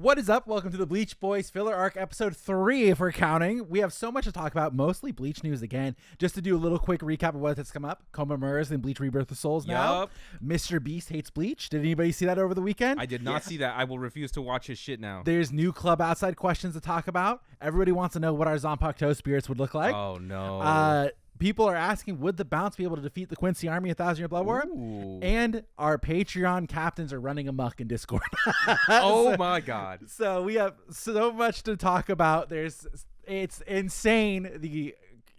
What is up? Welcome to the Bleach Boys Filler Arc Episode 3, if we're counting. We have so much to talk about, mostly Bleach news again. Just to do a little quick recap of what has come up. Komamura's in Bleach Rebirth of Souls now. Mr. Beast hates Bleach. Did anybody see that over the weekend? I did not see that. I will refuse to watch his shit now. There's new Club outside questions to talk about. Everybody wants to know what our Zanpakuto spirits would look like. Oh, no. People are asking, would the Bounce be able to defeat the Quincy Army 1,000 Year Blood War? Ooh. And our Patreon captains are running amok in Discord. Oh my God. So we have so much to talk about. It's insane.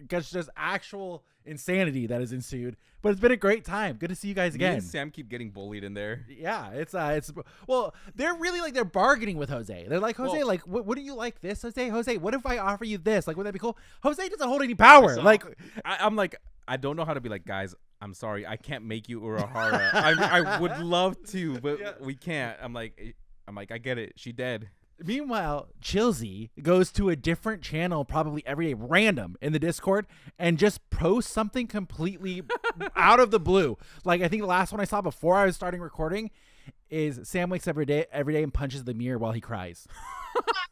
Just actual insanity that has ensued. But it's been a great time. Good to see you guys again. Me and Sam keep getting bullied in there. Yeah, well, they're really like they're bargaining with Jose. They're like, Jose, like, wouldn't you like this, Jose? Jose, what if I offer you this? Like, would that be cool? Jose doesn't hold any power. Like, I'm like, I don't know how to be like, guys, I'm sorry, I can't make you Urahara. I would love to, but we can't. I'm like, I get it. She dead. Meanwhile, Chilsey goes to a different channel probably every day, random, in the Discord, and just posts something completely out of the blue. Like, I think the last one I saw before I was starting recording is Sam wakes up every day and punches the mirror while he cries.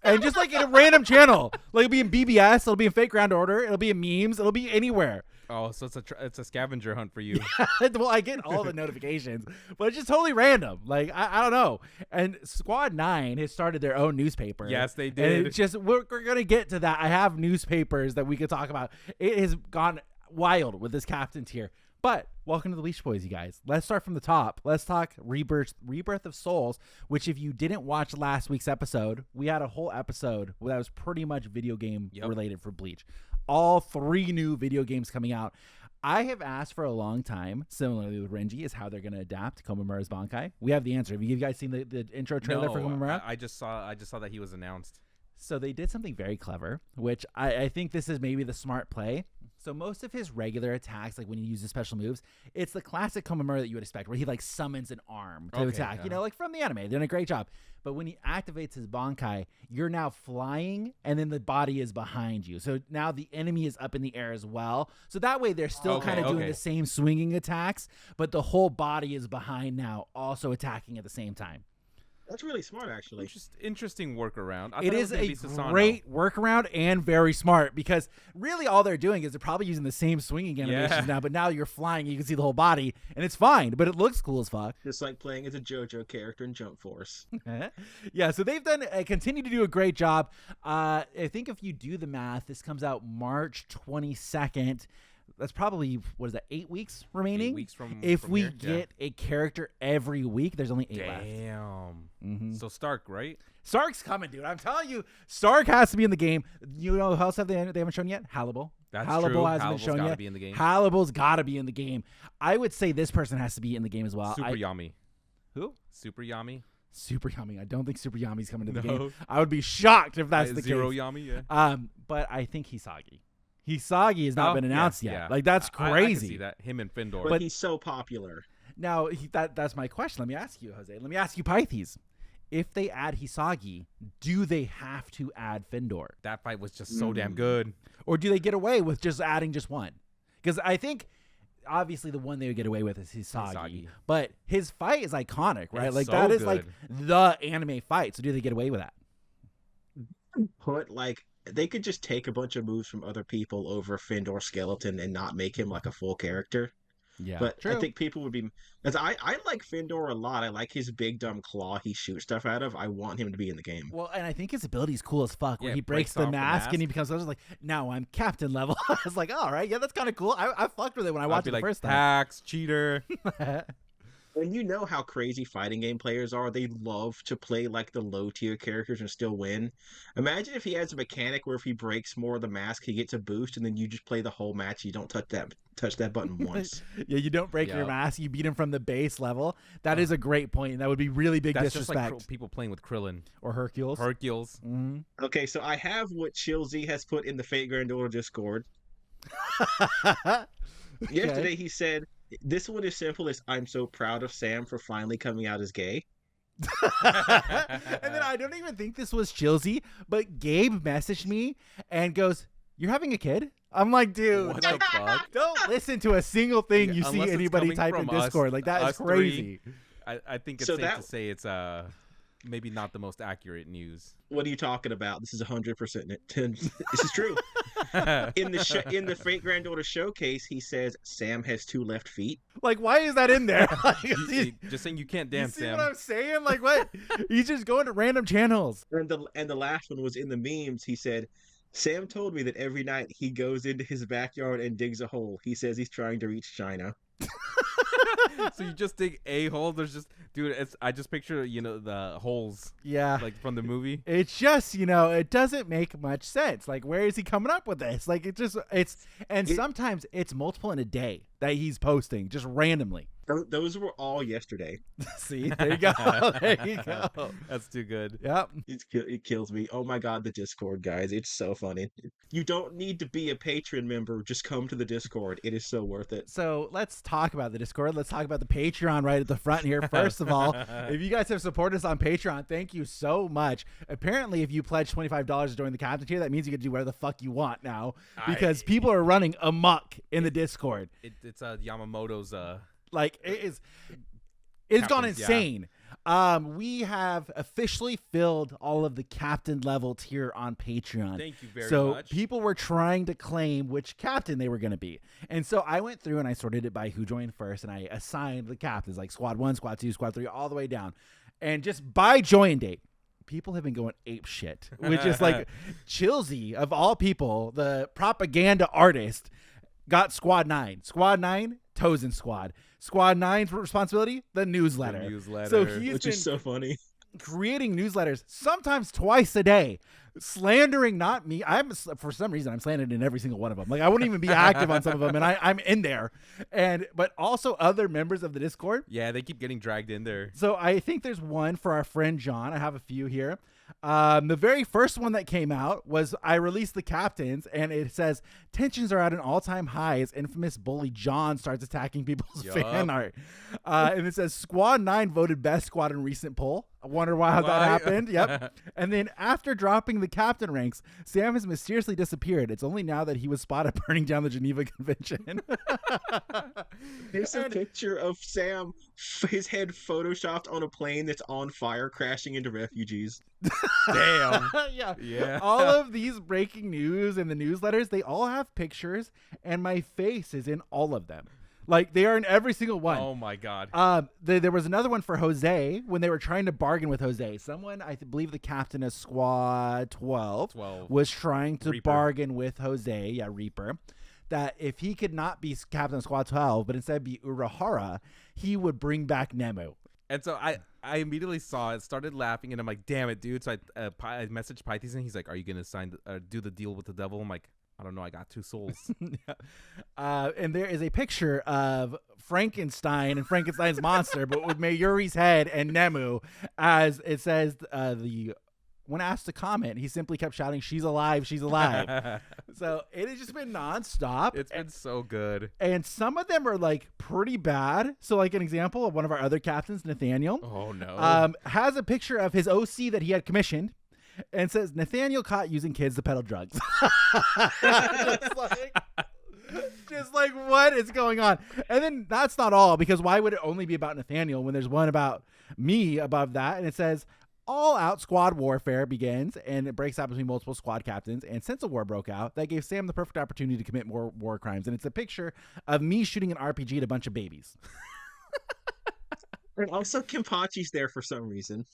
And just like in a random channel. Like, it'll be in BBS, it'll be in Fake Ground Order, it'll be in memes, it'll be anywhere. Oh, so it's a scavenger hunt for you. Well, I get all the notifications, but it's just totally random. Like, I don't know. And Squad 9 has started their own newspaper. Yes, they did. And it's just, we're going to get to that. I have newspapers that we could talk about. It has gone wild with this captain tier. But welcome to the Bleach Boys, you guys. Let's start from the top. Let's talk Rebirth of Souls, which if you didn't watch last week's episode, we had a whole episode that was pretty much video game related for Bleach. All 3 new video games coming out. I have asked for a long time, similarly with Renji, is how they're going to adapt Komamura's Bankai. We have the answer. Have you guys seen the intro trailer for Komamura? I just saw that he was announced. So they did something very clever, which I think this is maybe the smart play. So most of his regular attacks, like when he uses special moves, it's the classic Komamura that you would expect, where he like summons an arm to attack, you know, like from the anime. They're doing a great job. But when he activates his Bankai, you're now flying, and then the body is behind you. So now the enemy is up in the air as well. So that way they're still kind of doing the same swinging attacks, but the whole body is behind now, also attacking at the same time. That's really smart, actually. Interesting workaround. It is a great workaround and very smart, because really all they're doing is they're probably using the same swinging animations now, but now you're flying, you can see the whole body, and it's fine, but it looks cool as fuck. Just like playing as a JoJo character in Jump Force. Yeah, so they've continue to do a great job. I think if you do the math, this comes out March 22nd. That's probably, 8 weeks remaining? 8 weeks from we here? get a character every week, there's only 8 left. Damn. Mm-hmm. So Stark, right? Stark's coming, dude. I'm telling you, Stark has to be in the game. You know who else they haven't shown yet? Hannibal. That's Hannibal true. hasn't been shown yet. Be in the game. Hannibal's got to be in the game. I would say this person has to be in the game as well. Super Yami. Who? Super Yami. Super Yami. I don't think Super Yami's coming to the game. I would be shocked if that's the Zero case. Yami, yeah. But I think Hisagi. Hisagi has not been announced yet. Yeah. Like, that's crazy. I can see that. Him and Findor. But he's so popular. Now, that's my question. Let me ask you, Jose. Let me ask you, Pithes. If they add Hisagi, do they have to add Findor? That fight was just so damn good. Or do they get away with just adding just one? Because I think, obviously, the one they would get away with is Hisagi. But his fight is iconic, right? It's like, so that is good. like the anime fight. So do they get away with that? They could just take a bunch of moves from other people over Findor Skeleton and not make him like a full character. Yeah, but true. I think people would be, because I like Findor a lot. I like his big dumb claw he shoots stuff out of. I want him to be in the game. Well, and I think his ability is cool as fuck. Where he breaks the off mask and he becomes like, now I'm captain level. I was like, all right, yeah, that's kind of cool. I fucked with it when I watched it the first time. Hacks, cheater. And you know how crazy fighting game players are. They love to play like the low tier characters and still win. Imagine if he has a mechanic where if he breaks more of the mask, he gets a boost, and then you just play the whole match. You don't touch that button once. Yeah, you don't break your mask. You beat him from the base level. That is a great point. And that would be really big disrespect. That's just like people playing with Krillin. Or Hercules. Mm-hmm. Okay, so I have what Chilsey has put in the Fate Grand Order Discord. Yesterday he said, this one is simple as I'm so proud of Sam for finally coming out as gay. And then I don't even think this was Chilsey, but Gabe messaged me and goes, "You're having a kid?" I'm like, dude, what the fuck? Don't listen to a single thing you see anybody type in Discord. Like, that is crazy. I think it's safe to say it's maybe not the most accurate news. What are you talking about? This is 100%. This is true. In the Fate Granddaughter showcase, he says Sam has 2 left feet. Like, why is that in there? Like, Just saying you can't dance, you see Sam. what I'm saying? Like, what? He's just going to random channels. And the last one was in the memes. He said, Sam told me that every night he goes into his backyard and digs a hole. He says he's trying to reach China. So you just dig a hole. There's just, dude. I just picture the holes. Yeah, like from the movie. It's just it doesn't make much sense. Like, where is he coming up with this? Like, sometimes it's multiple in a day that he's posting just randomly. Those were all yesterday. See, there you go. There you go. That's too good. Yep. It kills me. Oh my god, the Discord, guys. It's so funny. You don't need to be a Patreon member. Just come to the Discord. It is so worth it. So let's talk about the Discord. Let's talk about the Patreon right at the front here. First of all, if you guys have supported us on Patreon, thank you so much. Apparently, if you pledge $25 to join the captain tier, that means you can do whatever the fuck you want now, because people are running amok in the Discord. It's Yamamoto's Like, it's gone insane. Yeah. We have officially filled all of the captain level tier on Patreon. Thank you very much. So people were trying to claim which captain they were going to be. And so I went through and I sorted it by who joined first, and I assigned the captains, like squad 1, squad 2, squad 3, all the way down. And just by join date, people have been going ape shit, which is like Chilsey, of all people, the propaganda artist, got squad 9. Squad 9, Tozen squad. Squad 9's responsibility, the newsletter. So which is so funny. Creating newsletters sometimes twice a day, slandering not me. For some reason I'm slandering in every single one of them. Like, I wouldn't even be active on some of them, and I'm in there. But also other members of the Discord. Yeah, they keep getting dragged in there. So I think there's one for our friend John. I have a few here. The very first one that came out was I released the captains, and it says tensions are at an all-time high as infamous bully John starts attacking people's fan art. And it says squad 9 voted best squad in recent poll. I wonder how that happened. Yep. And then after dropping the captain ranks, Sam has mysteriously disappeared. It's only now that he was spotted burning down the Geneva Convention. There's a picture of Sam, his head photoshopped on a plane that's on fire, crashing into refugees. Damn. Yeah. All of these breaking news and the newsletters, they all have pictures, and my face is in all of them. Like, they are in every single one. Oh my god. There was another one for Jose when they were trying to bargain with Jose. Someone, I believe the captain of squad 12 was trying to bargain with Jose, Reaper, that if he could not be captain of squad 12, but instead be Urahara, he would bring back Nemu. And so I immediately saw it, started laughing, and I'm like, damn it, dude. So I messaged Pithes, and he's like, are you going to do the deal with the devil? I'm like, I don't know. I got 2 souls. And there is a picture of Frankenstein and Frankenstein's monster, but with Mayuri's head and Nemu, as it says, when asked to comment, he simply kept shouting, "She's alive, she's alive." So it has just been nonstop. It's been so good. And some of them are like pretty bad. So like an example of one of our other captains, Nathaniel. Oh no. Has a picture of his OC that he had commissioned. And says, Nathaniel caught using kids to peddle drugs. just like, what is going on? And then that's not all, because why would it only be about Nathaniel when there's one about me above that? And it says, all-out squad warfare begins, and it breaks out between multiple squad captains. And since a war broke out, that gave Sam the perfect opportunity to commit more war crimes. And it's a picture of me shooting an RPG at a bunch of babies. And also, Kenpachi's there for some reason.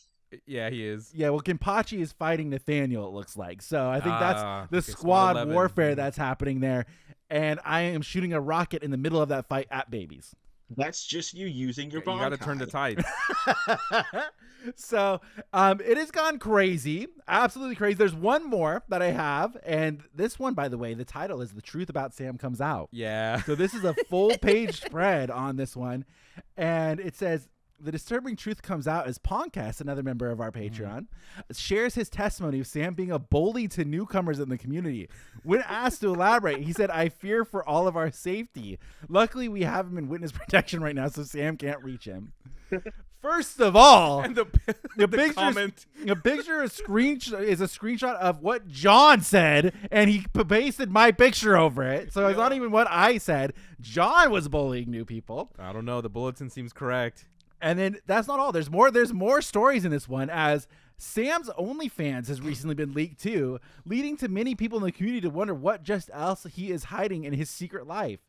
Yeah, he is. Yeah, well, Kenpachi is fighting Nathaniel, it looks like. So I think that's the squad warfare that's happening there. And I am shooting a rocket in the middle of that fight at babies. That's just you using your bomb. You got to turn the tide. So it has gone crazy. Absolutely crazy. There's one more that I have. And this one, by the way, the title is The Truth About Sam Comes Out. Yeah. So this is a full page spread on this one. And it says, the disturbing truth comes out as Poncast, another member of our Patreon, shares his testimony of Sam being a bully to newcomers in the community. When asked to elaborate, he said, I fear for all of our safety. Luckily, we have him in witness protection right now, so Sam can't reach him. First of all, and the picture is a screenshot of what John said, and he pasted my picture over it. So it's not even what I said. John was bullying new people. I don't know. The bulletin seems correct. And then that's not all. There's more stories in this one, as Sam's OnlyFans has recently been leaked too, leading to many people in the community to wonder what just else he is hiding in his secret life.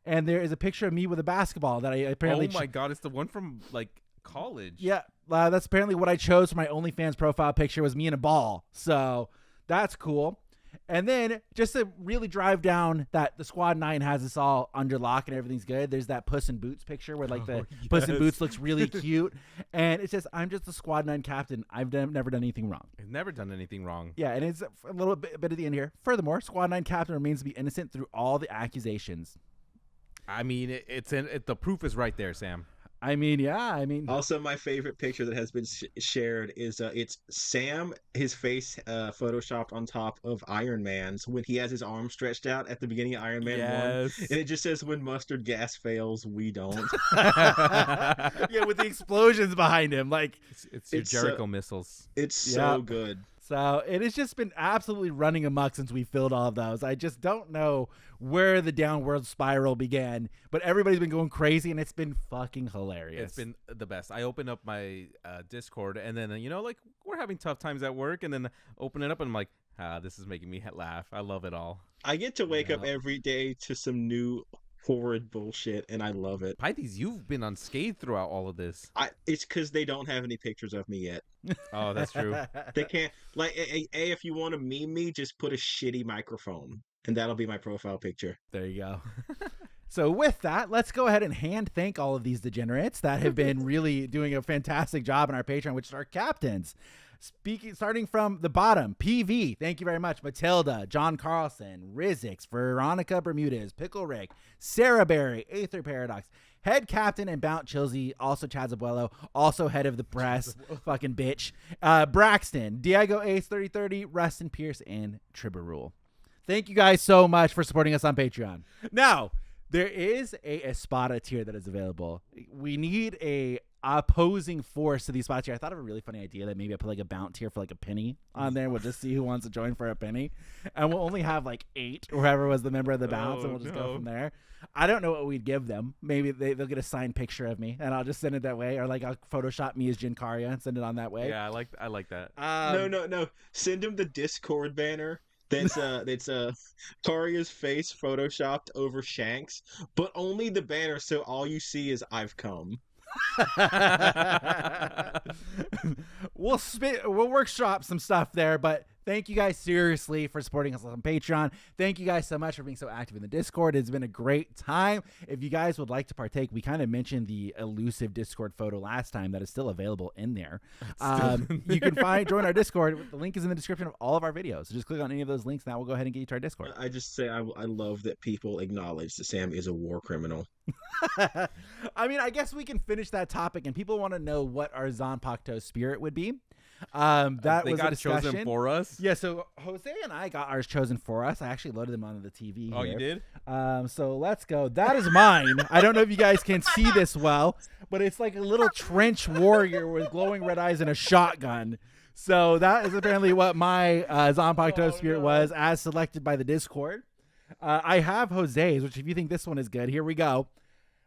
And there is a picture of me with a basketball that I apparently. Oh my god! It's the one from like college. Yeah, that's apparently what I chose for my OnlyFans profile picture, was me and a ball. So that's cool. And then just to really drive down that the Squad 9 has us all under lock and everything's good, there's that Puss in Boots picture where like the Puss in Boots looks really cute. And it says, I'm just the Squad 9 captain. I've never done anything wrong. I've never done anything wrong. Yeah, and it's a little bit at the end here. Furthermore, Squad 9 captain remains to be innocent through all the accusations. I mean, the proof is right there, Sam. I mean, yeah. Also, my favorite picture that has been shared is it's Sam, his face photoshopped on top of Iron Man's when he has his arm stretched out at the beginning of Iron Man 1. And it just says, when mustard gas fails, we don't. Yeah, with the explosions behind him. Like it's your Jericho missiles. It's so good. So it has just been absolutely running amok since we filled all of those. I just don't know where the downward spiral began, but everybody's been going crazy, and it's been fucking hilarious. It's been the best. I opened up my Discord, and then, like, we're having tough times at work, and then open it up, and I'm like, this is making me laugh. I love it all. I get to wake up every day to some new horrid bullshit, and I love it. Pithes, you've been unscathed throughout all of this. It's because they don't have any pictures of me yet. Oh, that's true. They can't. Like, if you want to meme me, just put a shitty microphone, and that'll be my profile picture. There you go. So with that, let's go ahead and hand thank all of these degenerates that have been really doing a fantastic job in our Patreon, which is our captains. Starting from the bottom, PV, thank you very much. Matilda, John Carlson, Rizix, Veronica Bermudez, Pickle Rick, Sarah Berry, Aether Paradox, Head Captain and Bount Chilsey, also Chad Zabuelo, also head of the press, fucking bitch. Braxton, Diego Ace 3030, Rustin Pierce, and Tribber Rule. Thank you guys so much for supporting us on Patreon. Now, there is a Espada tier that is available. We need a opposing force to these spots here. I thought of a really funny idea that maybe I put like a Bount tier for like a penny on there. We'll just see who wants to join for a penny. And we'll only have like 8, or whoever was the member of the Bounce, and we'll just go from there. I don't know what we'd give them. Maybe they'll get a signed picture of me, and I'll just send it that way. Or like I'll Photoshop me as Jinkarya and send it on that way. Yeah, I like that. No. Send them the Discord banner. That's Karya's face photoshopped over Shanks, but only the banner, so all you see is "I've come." We'll workshop some stuff there, but thank you guys seriously for supporting us on Patreon. Thank you guys so much for being so active in the Discord. It's been a great time. If you guys would like to partake, we kind of mentioned the elusive Discord photo last time that is still available in there. You can join our Discord. The link is in the description of all of our videos. So just click on any of those links, and that will go ahead and get you to our Discord. I just say I love that people acknowledge that Sam is a war criminal. I mean, I guess we can finish that topic, and people want to know what our Zanpakuto spirit would be. That they was got chosen for us. Yeah, so Jose and I got ours chosen for us. I actually loaded them onto the TV. Oh, here. you did? So let's go. That is mine. I don't know if you guys can see this well, but it's like a little trench warrior with glowing red eyes and a shotgun. So that is apparently what my Zanpakuto spirit was, as selected by the Discord. I have Jose's, which if you think this one is good, here we go.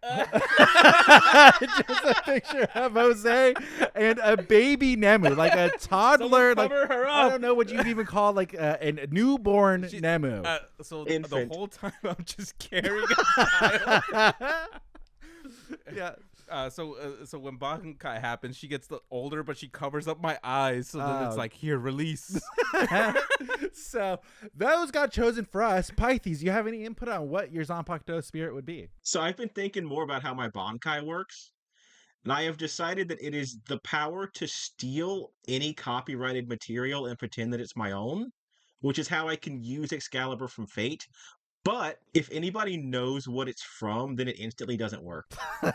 Just a picture of Jose and a baby Nemu, like a toddler. Like, her up. I don't know what you'd even call like a newborn Nemu. So Infant. the whole time I'm just carrying a child. Yeah. So when Bankai happens, she gets older, but she covers up my eyes, so then it's like, here, release. So those got chosen for us. Pithes, you have any input on what your Zanpakuto spirit would be? So I've been thinking more about how my Bankai works, and I have decided that it is the power to steal any copyrighted material and pretend that it's my own, which is how I can use Excalibur from Fate. But if anybody knows what it's from, then it instantly doesn't work.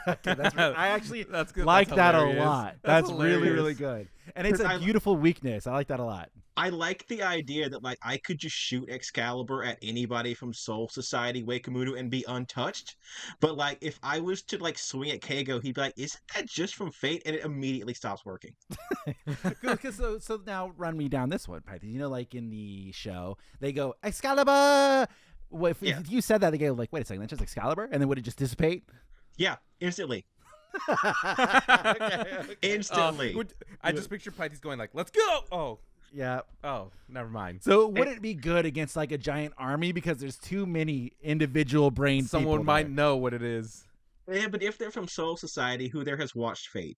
Okay, I actually that's good. like That's that a hilarious. lot. That's really, hilarious. really good. And it's a beautiful weakness. I like that a lot. I like the idea that like I could just shoot Excalibur at anybody from Soul Society, Wakemudu, and be untouched. But like if I was to like swing at Keigo, he'd be like, "Isn't that just from Fate?" And it immediately stops working. So now run me down this one, Pithes. You know, like in the show, they go Excalibur. If you said that, they go like, "Wait a second, that's just Excalibur," and then would it just dissipate? Yeah, instantly. Instantly. I just picture Pithes going like, "Let's go!" Oh, Yeah. oh, never mind. So would it be good against like a giant army because there's too many individual brain Someone people might there? know what it is. Yeah, but if they're from Soul Society, who there has watched Fate?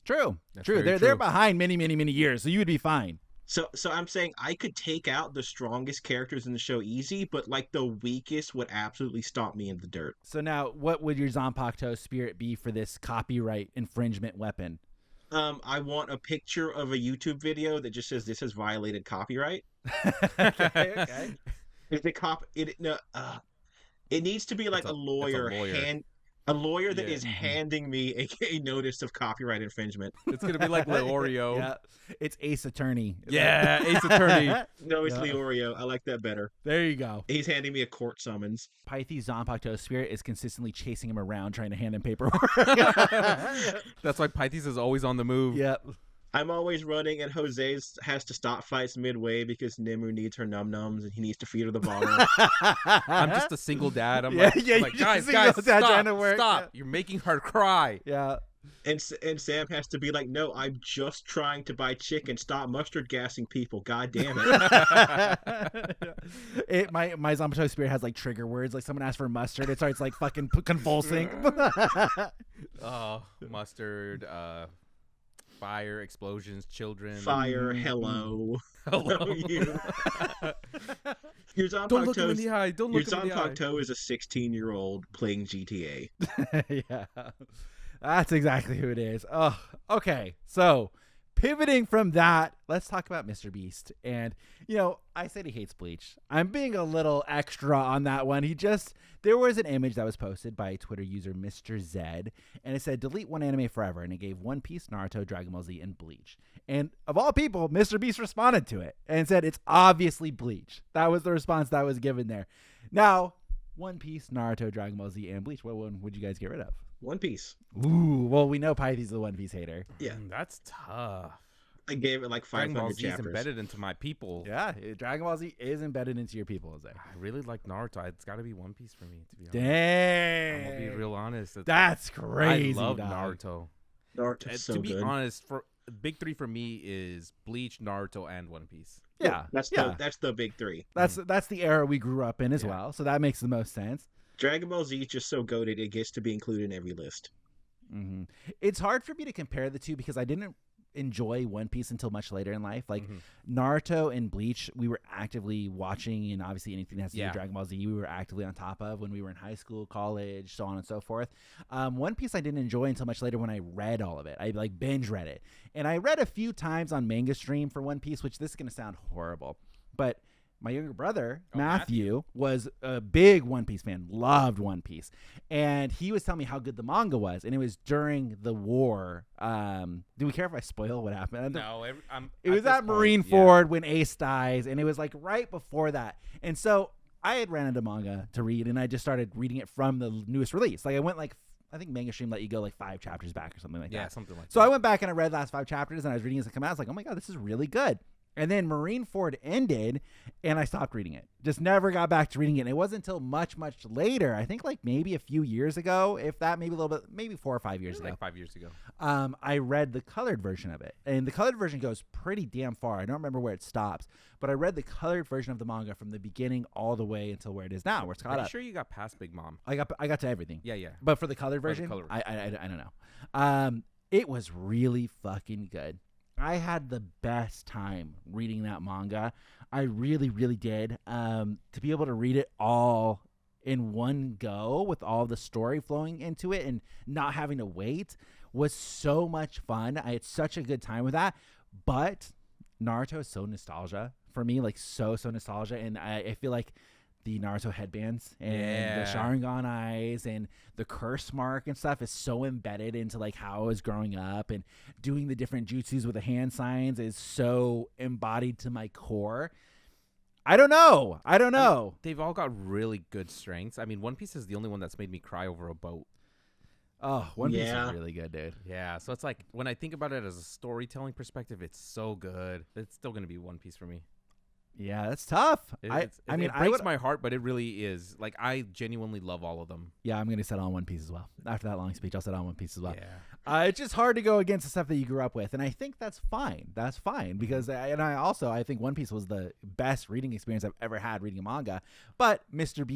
True. That's True. very They're true. behind many years, so you would be fine. So I'm saying I could take out the strongest characters in the show easy, but like the weakest would absolutely stomp me in the dirt. So now, what would your Zanpakuto spirit be for this copyright infringement weapon? I want a picture of a YouTube video that just says this has violated copyright. Okay. If the it needs to be like It's a lawyer, lawyer. a lawyer that Yeah. is handing me a notice of copyright infringement. It's gonna be like Leorio. Yeah. It's Ace Attorney. Yeah, Ace Attorney. No, it's Yeah. Leorio. I like that better. There you go. He's handing me a court summons. Pithes' Zanpakuto spirit is consistently chasing him around, trying to hand him paperwork. That's why Pithes is always on the move. Yep. I'm always running, and Jose has to stop fights midway because Nimue needs her num-nums, and he needs to feed her the bottle. I'm just a single dad. I'm Yeah, like, yeah, I'm like, you're guys, just a single dad stop, trying to work. stop. Yeah. You're making her cry. Yeah. and Sam has to be like, no, I'm just trying to buy chicken. Stop mustard gassing people. God damn it. My Zanpakuto spirit has like trigger words. Like someone asks for mustard, it starts like fucking convulsing. Oh, mustard, fire, explosions, children. Fire, hello. Hello. You. Your Don't look him in Zanpakuto's- the eye. Don't Your look him in the eye. Zanpakuto is a 16-year-old playing GTA. Yeah. That's exactly who it is. Oh, okay. So, pivoting from that, let's talk about Mr. Beast. And, I said he hates Bleach. I'm being a little extra on that one. There was an image that was posted by Twitter user Mr. Zed, and it said, delete one anime forever. And it gave One Piece, Naruto, Dragon Ball Z, and Bleach. And of all people, Mr. Beast responded to it and said, it's obviously Bleach. That was the response that was given there. Now, One Piece, Naruto, Dragon Ball Z, and Bleach, what one would you guys get rid of? One Piece. Ooh, well, we know Pithes is a One Piece hater. Yeah. That's tough. I gave it like Dragon Ball 500 Z is chapters. embedded into my people. Yeah, Dragon Ball Z is embedded into your people, Jose. I really like Naruto. It's got to be One Piece for me, to be honest. Dang. I'm gonna be real honest. That's crazy. I love dog. Naruto. Naruto's so to be good. honest, for big three for me is Bleach, Naruto, and One Piece. Yeah, That's the big three. That's the era we grew up in as Yeah. well, so that makes the most sense. Dragon Ball Z is just so goated it gets to be included in every list. Mm-hmm. It's hard for me to compare the two because I didn't enjoy One Piece until much later in life. Like Naruto and Bleach, we were actively watching, and obviously anything that has to do with Dragon Ball Z, we were actively on top of when we were in high school, college, so on and so forth. One Piece I didn't enjoy until much later when I read all of it. I like binge read it, and I read a few times on Manga Stream for One Piece, which this is gonna sound horrible, but my younger brother, Matthew, was a big One Piece fan, loved One Piece. And he was telling me how good the manga was. And it was during the war. Do we care if I spoil what happened? No, it was at Marineford when Ace dies. And it was like right before that. And so I had rented a manga to read, and I just started reading it from the newest release. Like I went I think Manga Stream let you go like 5 chapters back or something like that. Yeah, something like that. So I went back and I read the last 5 chapters, and I was reading as it came out. I was like, oh my God, this is really good. And then Marineford ended, and I stopped reading it. Just never got back to reading it. And it wasn't until much later, I think like maybe a few years ago, if that, maybe a little bit, maybe 4 or 5 years ago. Like 5 years ago. I read the colored version of it. And the colored version goes pretty damn far. I don't remember where it stops. But I read the colored version of the manga from the beginning all the way until where it is now, where it's caught Are up. you sure you got past Big Mom? I got to everything. Yeah. But for the colored version, colored I don't know. It was really fucking good. I had the best time reading that manga. I really, really did. To be able to read it all in one go with all the story flowing into it and not having to wait was so much fun. I had such a good time with that. But Naruto is so nostalgia for me, like so nostalgia. And I feel like the Naruto headbands and the Sharingan eyes and the curse mark and stuff is so embedded into like how I was growing up, and doing the different jutsus with the hand signs is so embodied to my core. I don't know. They've all got really good strengths. I mean, One Piece is the only one that's made me cry over a boat. Oh, One Piece is really good, dude. Yeah, so it's like when I think about it as a storytelling perspective, it's so good. It's still going to be One Piece for me. Yeah, that's tough. I mean, it breaks my heart, but it really is. Like, I genuinely love all of them. Yeah, I'm going to settle on One Piece as well. After that long speech, I'll settle on One Piece as well. Yeah. It's just hard to go against the stuff that you grew up with, and I think that's fine. That's fine because I think One Piece was the best reading experience I've ever had reading a manga. But Mr.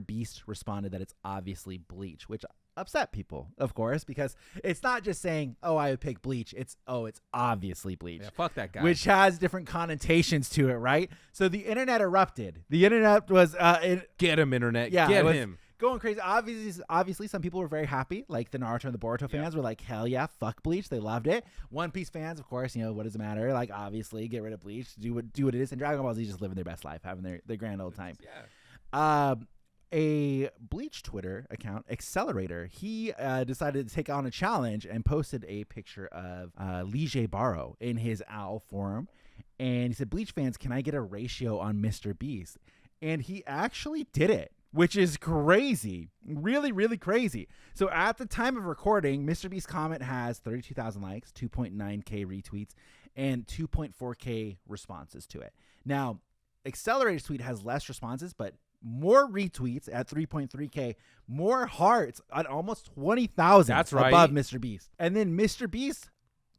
Beast responded that it's obviously Bleach, which upset people, of course, because it's not just saying, "Oh, I would pick Bleach." It's obviously Bleach. Yeah, fuck that guy. Which has different connotations to it, right? So the internet erupted. The internet was get him, internet. Yeah, get him. Going crazy. Obviously, some people were very happy. Like the Naruto and the Boruto fans were like, "Hell yeah, fuck Bleach." They loved it. One Piece fans, of course, what does it matter? Like, obviously, get rid of Bleach, do what it is. And Dragon Ball Z just living their best life, having their grand old time. Yeah. A Bleach Twitter account, Accelerator, he decided to take on a challenge and posted a picture of Lige Baro in his OWL forum. And he said, "Bleach fans, can I get a ratio on Mr. Beast?" And he actually did it, which is crazy. Really, really crazy. So at the time of recording, Mr. Beast's comment has 32,000 likes, 2.9K retweets, and 2.4K responses to it. Now, Accelerator's tweet has less responses, but more retweets at 3.3K, more hearts at almost 20,000 That's right. above Mr. Beast. And then Mr. Beast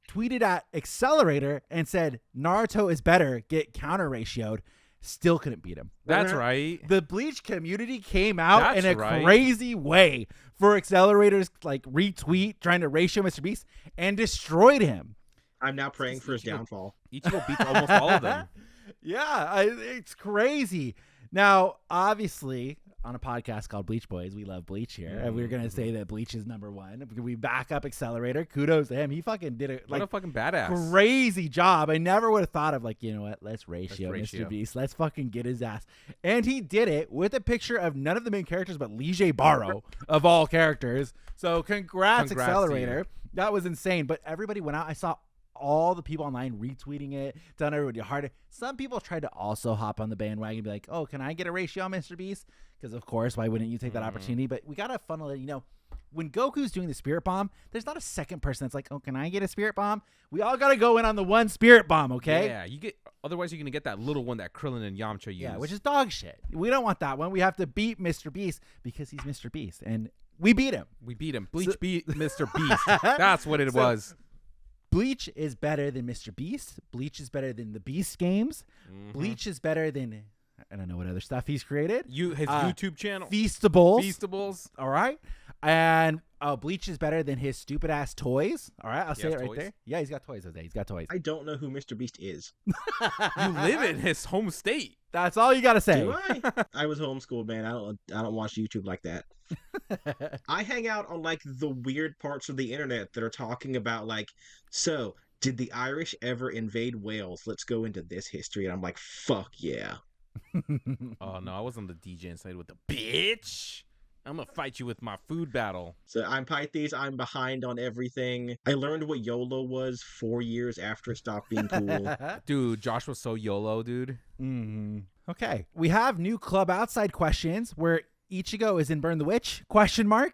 tweeted at Accelerator and said, "Naruto is better, get counter ratioed." Still couldn't beat him. That's right. The Bleach community came out That's in a right. crazy way for Accelerator's retweet trying to ratio Mr. Beast and destroyed him. I'm now praying for his downfall. Ichigo beats almost all of them. Yeah, it's crazy. Now, obviously, on a podcast called Bleach Boys, we love Bleach here, and we're gonna say that Bleach is number one. We back up Accelerator. Kudos to him. He fucking did What a fucking badass. crazy job. I never would have thought of what? Let's ratio ratio. Mr. Beast. Let's fucking get his ass. And he did it with a picture of none of the main characters but Lige Baro of all characters. So congrats Accelerator. That was insane. But everybody went out. I saw all the people online retweeting it, telling everybody harder. Some people tried to also hop on the bandwagon and be like, "Oh, can I get a ratio on Mr. Beast?" Because of course, why wouldn't you take that opportunity? But we gotta funnel it. When Goku's doing the Spirit Bomb, there's not a second person that's like, "Oh, can I get a Spirit Bomb?" We all gotta go in on the one Spirit Bomb, okay? Yeah, otherwise you're gonna get that little one that Krillin and Yamcha use. Yeah, which is dog shit. We don't want that one. We have to beat Mr. Beast because he's Mr. Beast, and we beat him. Bleach beat Mr. Beast. That's what it was. Bleach is better than Mr. Beast. Bleach is better than the Beast games. Bleach is better than, I don't know what other stuff he's created. His YouTube channel. Feastables. All right. And Bleach is better than his stupid ass toys. All right. I'll say it right there. Yeah, he's got toys, Jose. He's got toys. I don't know who Mr. Beast is. You live in his home state. That's all you got to say. Do I? I was homeschooled, man. I don't watch YouTube like that. I hang out on the weird parts of the internet that are talking about so did the Irish ever invade Wales? Let's go into this history. And I'm like, fuck yeah. Oh no, I was on the DJ side with the bitch. I'm gonna fight you with my food battle. So I'm Pithes. I'm behind on everything. I learned what YOLO was 4 years after it stopped being cool. Dude, Josh was so YOLO, dude. Mm-hmm. Okay. We have new Club Outside questions where Ichigo is in Burn the Witch? ?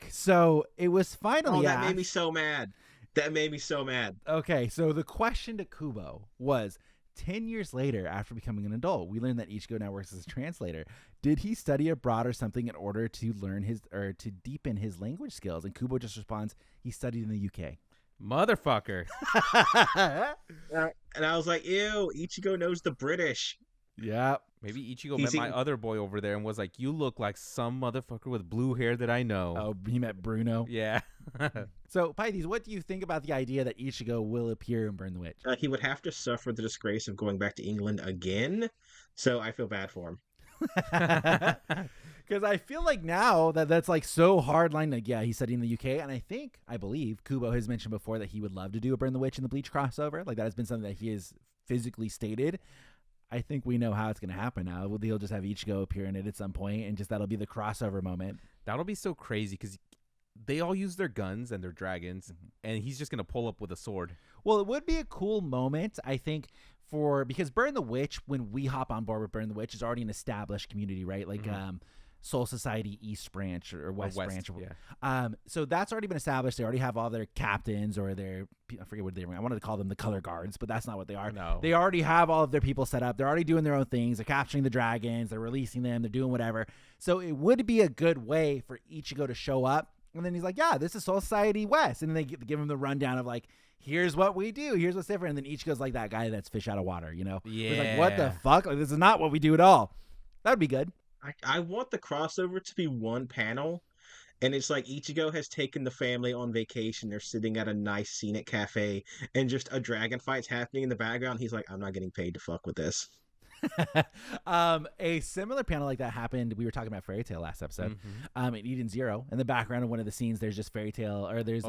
So it was finally that made me so mad. Okay, so the question to Kubo was, 10 years later, after becoming an adult, we learned that Ichigo now works as a translator. Did he study abroad or something in order to learn to deepen his language skills? And Kubo just responds, he studied in the UK. Motherfucker. And I was like, ew, Ichigo knows the British. Yeah. Maybe Ichigo met my other boy over there and was like, "You look like some motherfucker with blue hair that I know." Oh, he met Bruno. Yeah. So, Pithes, what do you think about the idea that Ichigo will appear in Burn the Witch? He would have to suffer the disgrace of going back to England again, so I feel bad for him. Because I feel like now that's so hardline. Yeah, he's studying in the UK, and I believe Kubo has mentioned before that he would love to do a Burn the Witch and the Bleach crossover. That has been something that he has physically stated. I think we know how it's going to happen now. He'll just have Ichigo appear in it at some point, and that'll be the crossover moment. That'll be so crazy because they all use their guns and their dragons, and he's just going to pull up with a sword. Well, it would be a cool moment, I think, because Burn the Witch, when we hop on board with Burn the Witch, is already an established community, right? Soul Society East branch or West branch. Yeah. So that's already been established. They already have all their captains or their, I forget what they were. I wanted to call them the color guards, but that's not what they are. No. They already have all of their people set up. They're already doing their own things. They're capturing the dragons. They're releasing them. They're doing whatever. So it would be a good way for Ichigo to show up. And then he's like, yeah, this is Soul Society West. And then they give him the rundown of like, here's what we do. Here's what's different. And then Ichigo's like that guy that's fish out of water, you know? Yeah. He's like, what the fuck? Like, this is not what we do at all. That would be good. I want the crossover to be one panel, and it's like Ichigo has taken the family on vacation. They're sitting at a nice scenic cafe, and just a dragon fight's happening in the background. He's like, I'm not getting paid to fuck with this. A similar panel like that happened. We were talking about Fairy Tail last episode. In Eden Zero, in the background of one of the scenes, there's just Fairy Tail, or there's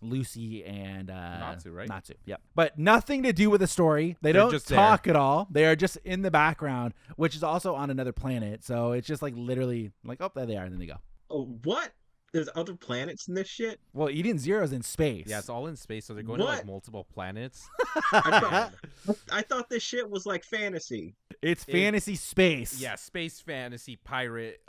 Lucy and Natsu, right? Natsu, yep. But nothing to do with the story. They're don't just talk at all. They are just in the background, which is also on another planet. So it's just like literally like, oh, there they are, and then they go. Oh, what? There's other planets in this shit? Well, Eden Zero's in space. Yeah, it's all in space, so they're going to like multiple planets. I thought this shit was like fantasy. It's fantasy space. Yeah, space fantasy pirate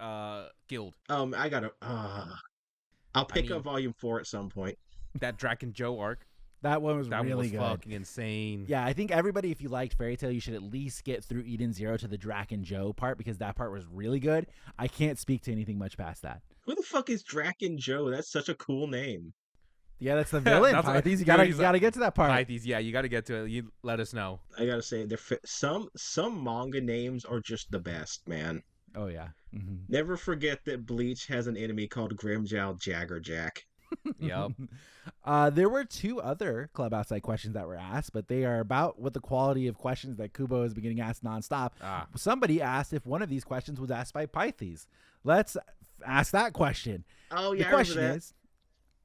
guild. I gotta. I'll pick up Volume 4 at some point. That Draken Joe arc. That one was really good. Fucking insane. Yeah, I think everybody, if you liked Fairy Tail, you should at least get through Eden Zero to the Draken Joe part, because that part was really good. I can't speak to anything much past that. Who the fuck is Draken Joe? That's such a cool name. Yeah, that's the villain. Pithes, you gotta get to that part. Pithes, yeah, you gotta get to it. You let us know. I gotta say, some manga names are just the best, man. Oh yeah. Mm-hmm. Never forget that Bleach has an enemy called Grimjow Jaggerjack. Yep. There were 2 other Club Outside questions that were asked, but they are about with the quality of questions that Kubo has been getting asked nonstop. Somebody asked if one of these questions was asked by Pithes. Let's ask that question. Oh yeah. The question is,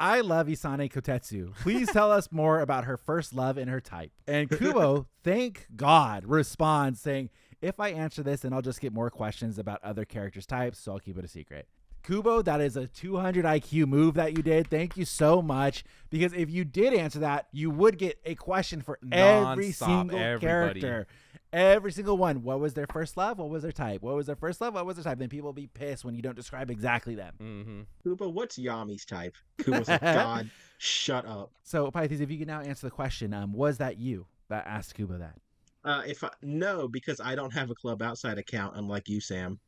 I love Isane Kotetsu. Please tell us more about her first love and her type. And Kubo, thank God, responds saying, if I answer this, then I'll just get more questions about other characters' types, so I'll keep it a secret. Kubo, that is a 200 IQ move that you did. Thank you so much. Because if you did answer that, you would get a question for every single character. Every single one. What was their first love? What was their type? What was their first love? What was their type? Then people will be pissed when you don't describe exactly them. Mm-hmm. Kubo, what's Yami's type? Kubo's like, God, shut up. So, Pithes, if you can now answer the question, was that you that asked Kubo that? No, because I don't have a Club Outside account, unlike you, Sam.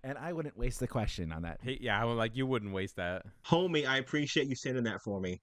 And I wouldn't waste the question on that. Hey, yeah, like you wouldn't waste that. Homie, I appreciate you sending that for me.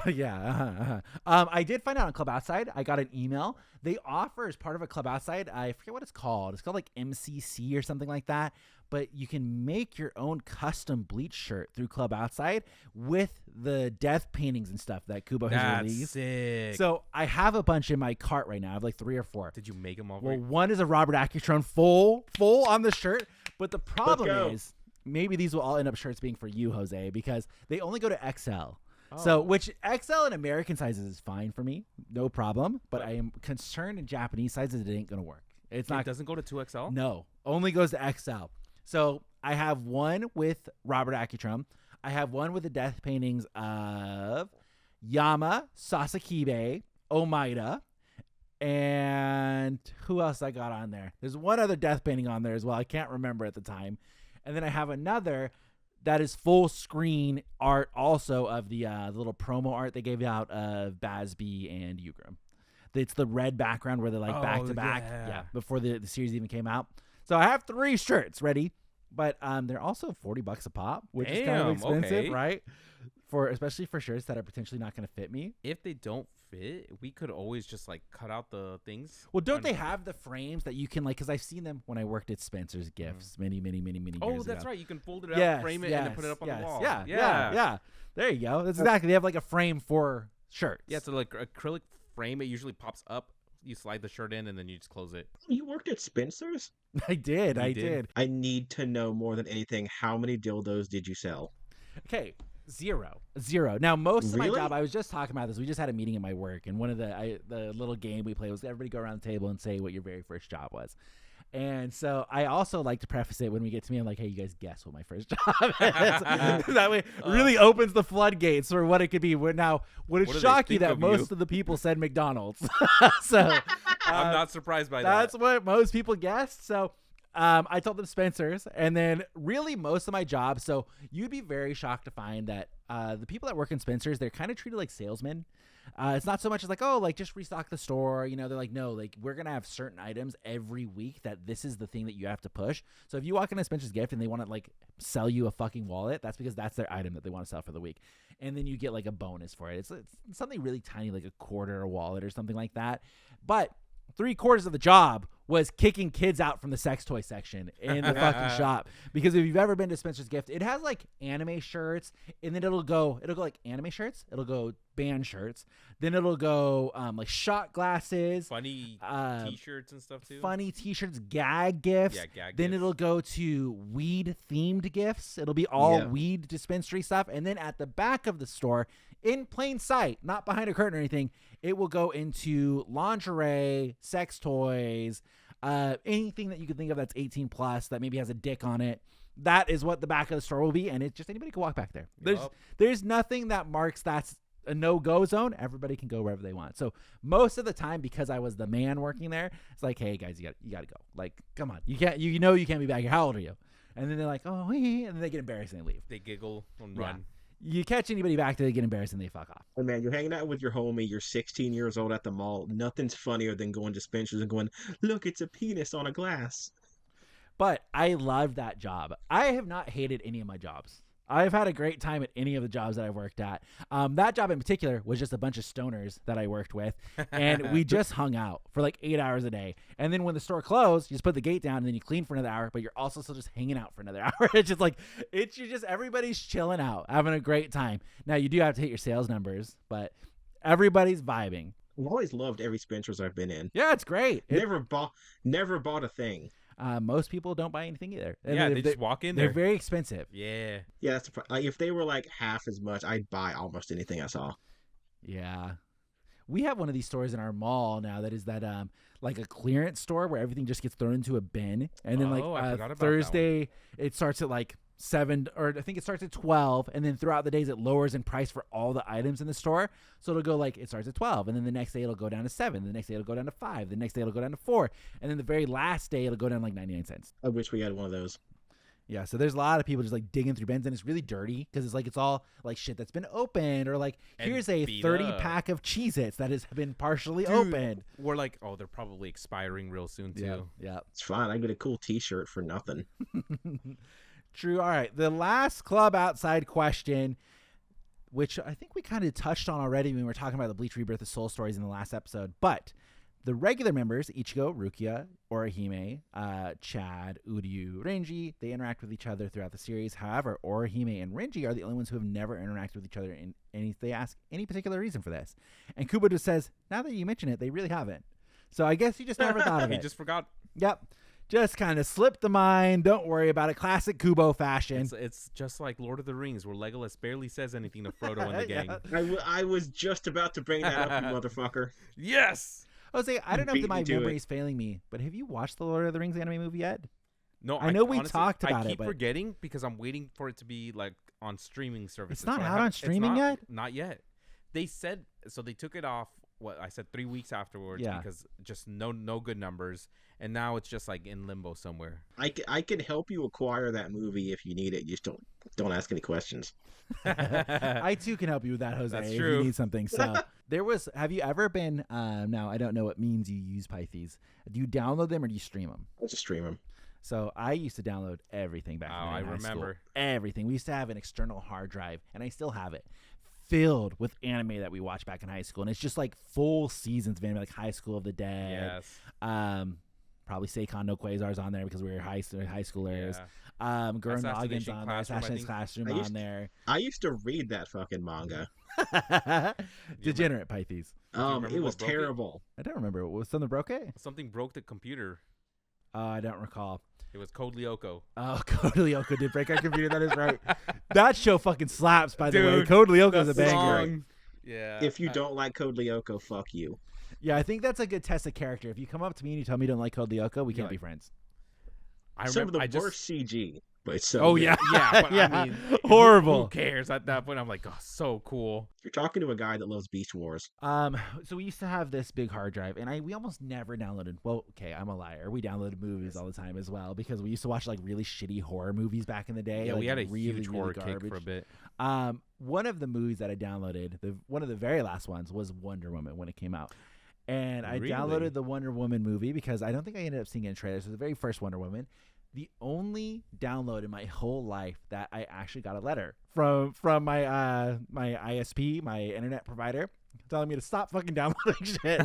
Yeah. I did find out on Club Outside. I got an email. They offer as part of a Club Outside, I forget what it's called. It's called like MCC or something like that. But you can make your own custom Bleach shirt through Club Outside with the death paintings and stuff that Kubo has released. Sick. So I have a bunch in my cart right now. I have like 3 or 4. Did you make them all? Well, one is a Robert Acutron full on the shirt. But the problem is, maybe these will all end up shirts being for you, Jose, because they only go to XL. So, which XL in American sizes is fine for me, no problem. But I am concerned in Japanese sizes it ain't gonna work. It doesn't go to 2XL. No, only goes to XL. So I have one with Robert Acutron. I have one with the death paintings of Yama, Sasakibe, Omaida, and who else I got on there? There's one other death painting on there as well. I can't remember at the time. And then I have another that is full screen art also of the little promo art they gave out of Bazby and Ugram. It's the red background where they're like back to back. Yeah, before the series even came out. So I have 3 shirts ready, but they're also $40 a pop, which is kind of expensive, right? Especially for shirts that are potentially not going to fit me. If they don't fit, we could always just like cut out the things. Well, don't they have the frames that you can like? Because I've seen them when I worked at Spencer's Gifts many years ago. Oh, that's right. You can fold it out, frame it, and then put it up on the wall. Yeah. There you go. That's exactly. They have like a frame for shirts. Yeah, so like acrylic frame. It usually pops up. You slide the shirt in, and then you just close it. You worked at Spencer's? I did. I did. I need to know more than anything. How many dildos did you sell? Okay. Zero. Now, most of my job, I was just talking about this. We just had a meeting at my work, and one of the little game we play was everybody go around the table and say what your very first job was. And so I also like to preface it when we get to me. I'm like, hey, you guys guess what my first job is. That way really opens the floodgates for what it could be. Now, would it shock you that most of the people said McDonald's? So I'm not surprised by that. That's what most people guessed. So I told them Spencer's, and then really most of my job. So you'd be very shocked to find that the people that work in Spencer's, they're kind of treated like salesmen. It's not so much as like, oh, like just restock the store. You know, they're like, no, like we're gonna have certain items every week that this is the thing that you have to push. So if you walk into Spencer's Gift and they want to like sell you a fucking wallet, that's because that's their item that they want to sell for the week, and then you get like a bonus for it. It's something really tiny, like a quarter a wallet or something like that. But 3/4 of the job was kicking kids out from the sex toy section in the fucking shop. Because if you've ever been to Spencer's Gift, it has like anime shirts, and then it'll go like anime shirts, it'll go band shirts, then it'll go like shot glasses, funny t-shirts and stuff too. Funny t-shirts, gag gifts. Yeah, gag then gifts. It'll go to weed themed gifts. It'll be all weed dispensary stuff. And then at the back of the store, in plain sight, not behind a curtain or anything, it will go into lingerie, sex toys, anything that you can think of that's 18 plus that maybe has a dick on it. That is what the back of the store will be, and it's just anybody can walk back there. There's nothing that marks that's a no-go zone. Everybody can go wherever they want. So most of the time, because I was the man working there, it's like, hey guys, you got to go. Like, come on, you can't be back here. How old are you? And then they're like, oh, and then they get embarrassed and they leave. They giggle and run. You catch anybody back there, they get embarrassed and they fuck off. Oh man, you're hanging out with your homie, you're 16 years old at the mall. Nothing's funnier than going to Spencer's and going, look, it's a penis on a glass. But I loved that job. I have not hated any of my jobs. I've had a great time at any of the jobs that I've worked at. That job in particular was just a bunch of stoners that I worked with, and we just hung out for like 8 hours a day. And then when the store closed, you just put the gate down, and then you clean for another hour, but you're also still just hanging out for another hour. Everybody's chilling out, having a great time. Now, you do have to hit your sales numbers, but everybody's vibing. I've always loved every Spencer's I've been in. Yeah, it's great. Never bought a thing. Most people don't buy anything either. Yeah, they just walk in there. They're very expensive. Yeah. Yeah, that's like if they were like half as much, I'd buy almost anything I saw. Yeah. We have one of these stores in our mall now that is that like a clearance store where everything just gets thrown into a bin. And then Thursday it starts at like 7, or I think it starts at 12, and then throughout the days it lowers in price for all the items in the store. So it'll go like it starts at 12, and then the next day it'll go down to 7, the next day it'll go down to 5, the next day it'll go down to 4, and then the very last day it'll go down like 99 cents. I wish we had one of those. Yeah, so there's a lot of people just like digging through bins, and it's really dirty because it's all like shit that's been opened, or like here's a 30-pack of Cheez-Its that has been partially opened. We're like, oh, they're probably expiring real soon too. Yeah. It's fine. I get a cool T-shirt for nothing. True. All right. The last club outside question, which I think we kind of touched on already when we were talking about the Bleach Rebirth of Soul stories in the last episode, but the regular members, Ichigo, Rukia, Orihime, Chad, Uryu, Renji, they interact with each other throughout the series. However, Orihime and Renji are the only ones who have never interacted with each other in any. They ask any particular reason for this. And Kubo just says, now that you mention it, they really haven't. So I guess he just never thought of it. He just forgot. Yep. Just kind of slipped the mind. Don't worry about it. Classic Kubo fashion. It's just like Lord of the Rings, where Legolas barely says anything to Frodo and the gang. I was just about to bring that up, you motherfucker. Yes! I don't know if my memory is failing me, but have you watched the Lord of the Rings anime movie yet? No, I know we talked about it. I keep forgetting because I'm waiting for it to be like on streaming services. It's not out on streaming yet? Not yet. They said, so they took it off, I said 3 weeks afterwards because just no good numbers. And now it's just like in limbo somewhere. I can help you acquire that movie if you need it. You just don't ask any questions. I too can help you with that, Jose. That's if true. You need something. So have you ever been, now I don't know what means you use Pithes. Do you download them or do you stream them? I just stream them. So I used to download everything back in high school. Remember. Everything. We used to have an external hard drive, and I still have it, filled with anime that we watched back in high school. And it's just like full seasons of anime, like High School of the Dead. Yes. Probably Seikon no Quasar's on there because we were high schoolers. Yeah. Gurren Lagann's on there. Assassin's Classroom on there. I used to read that fucking manga. Degenerate Pithes. It was terrible. I don't remember. Was something broke it? Something broke the computer. I don't recall. It was Code Lyoko. Oh, Code Lyoko did break our computer. That is right. That show fucking slaps, by the way. Code Lyoko's a banger. Yeah. If you don't like Code Lyoko, fuck you. Yeah, I think that's a good test of character. If you come up to me and you tell me you don't like Code Lyoko, we can't be friends. Some of the worst CG. but it's so Oh good. yeah, Yeah, but yeah, I mean, horrible. Who cares at that point? I'm like, oh, so cool. You're talking to a guy that loves Beast Wars. So we used to have this big hard drive, and we almost never downloaded. Well, okay, I'm a liar. We downloaded movies all the time as well because we used to watch like really shitty horror movies back in the day. Yeah, like, we had a really, huge really horror garbage. kick for a bit. One of the movies that I downloaded, one of the very last ones, was Wonder Woman when it came out. And I Really? downloaded the Wonder Woman movie because I don't think I ended up seeing it in trailers. It was the very first Wonder Woman. The only download in my whole life that I actually got a letter from my my ISP, my internet provider, telling me to stop fucking downloading shit.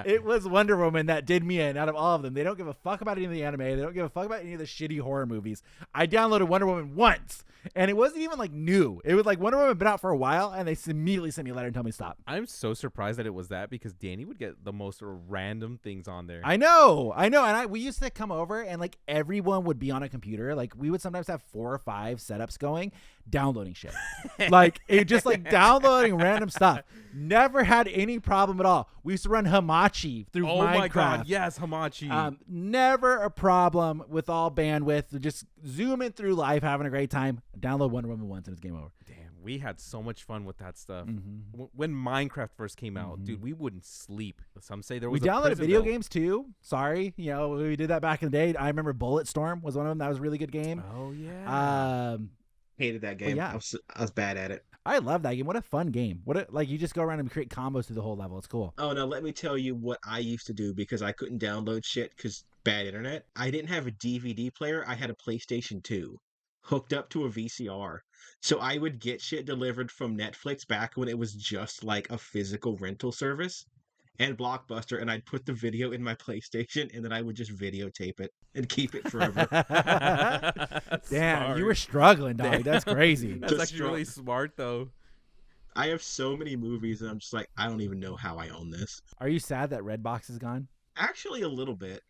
It was Wonder Woman that did me in out of all of them. They don't give a fuck about any of the anime. They don't give a fuck about any of the shitty horror movies. I downloaded Wonder Woman once, and it wasn't even like new. It was like Wonder Woman had been out for a while, and they immediately sent me a letter and told me to stop. I'm so surprised that it was that because Danny would get the most random things on there. I know, and we used to come over, and like everyone would be on a computer. Like we would sometimes have 4 or 5 setups going, downloading shit. Like it just like downloading random stuff. Never had any problem at all. We used to run Hamachi through Oh Minecraft. my god, yes, Hamachi. Never a problem with all bandwidth. Just zooming through life, having a great time. Download Wonder Woman once and it's game over. Damn, we had so much fun with that stuff. Mm-hmm. When Minecraft first came out, dude, we wouldn't sleep. Some say there We was a downloaded prison video bill. games too. Sorry, we did that back in the day. I remember Bullet Storm was one of them. That was a really good game. Oh yeah. Hated that game. yeah. I was bad at it. I love that game. What a fun game. Like you just go around and create combos through the whole level. It's cool. Oh no, let me tell you what I used to do because I couldn't download shit because bad internet. I didn't have a DVD player. I had a PlayStation 2 hooked up to a VCR. So I would get shit delivered from Netflix back when it was just like a physical rental service and Blockbuster, and I'd put the video in my PlayStation and then I would just videotape it and keep it forever. Damn, Smart. you were struggling, dog. That's crazy. That's Just actually really smart though. I have so many movies and I'm just like, I don't even know how I own this. Are you sad that Redbox is gone? Actually, a little bit.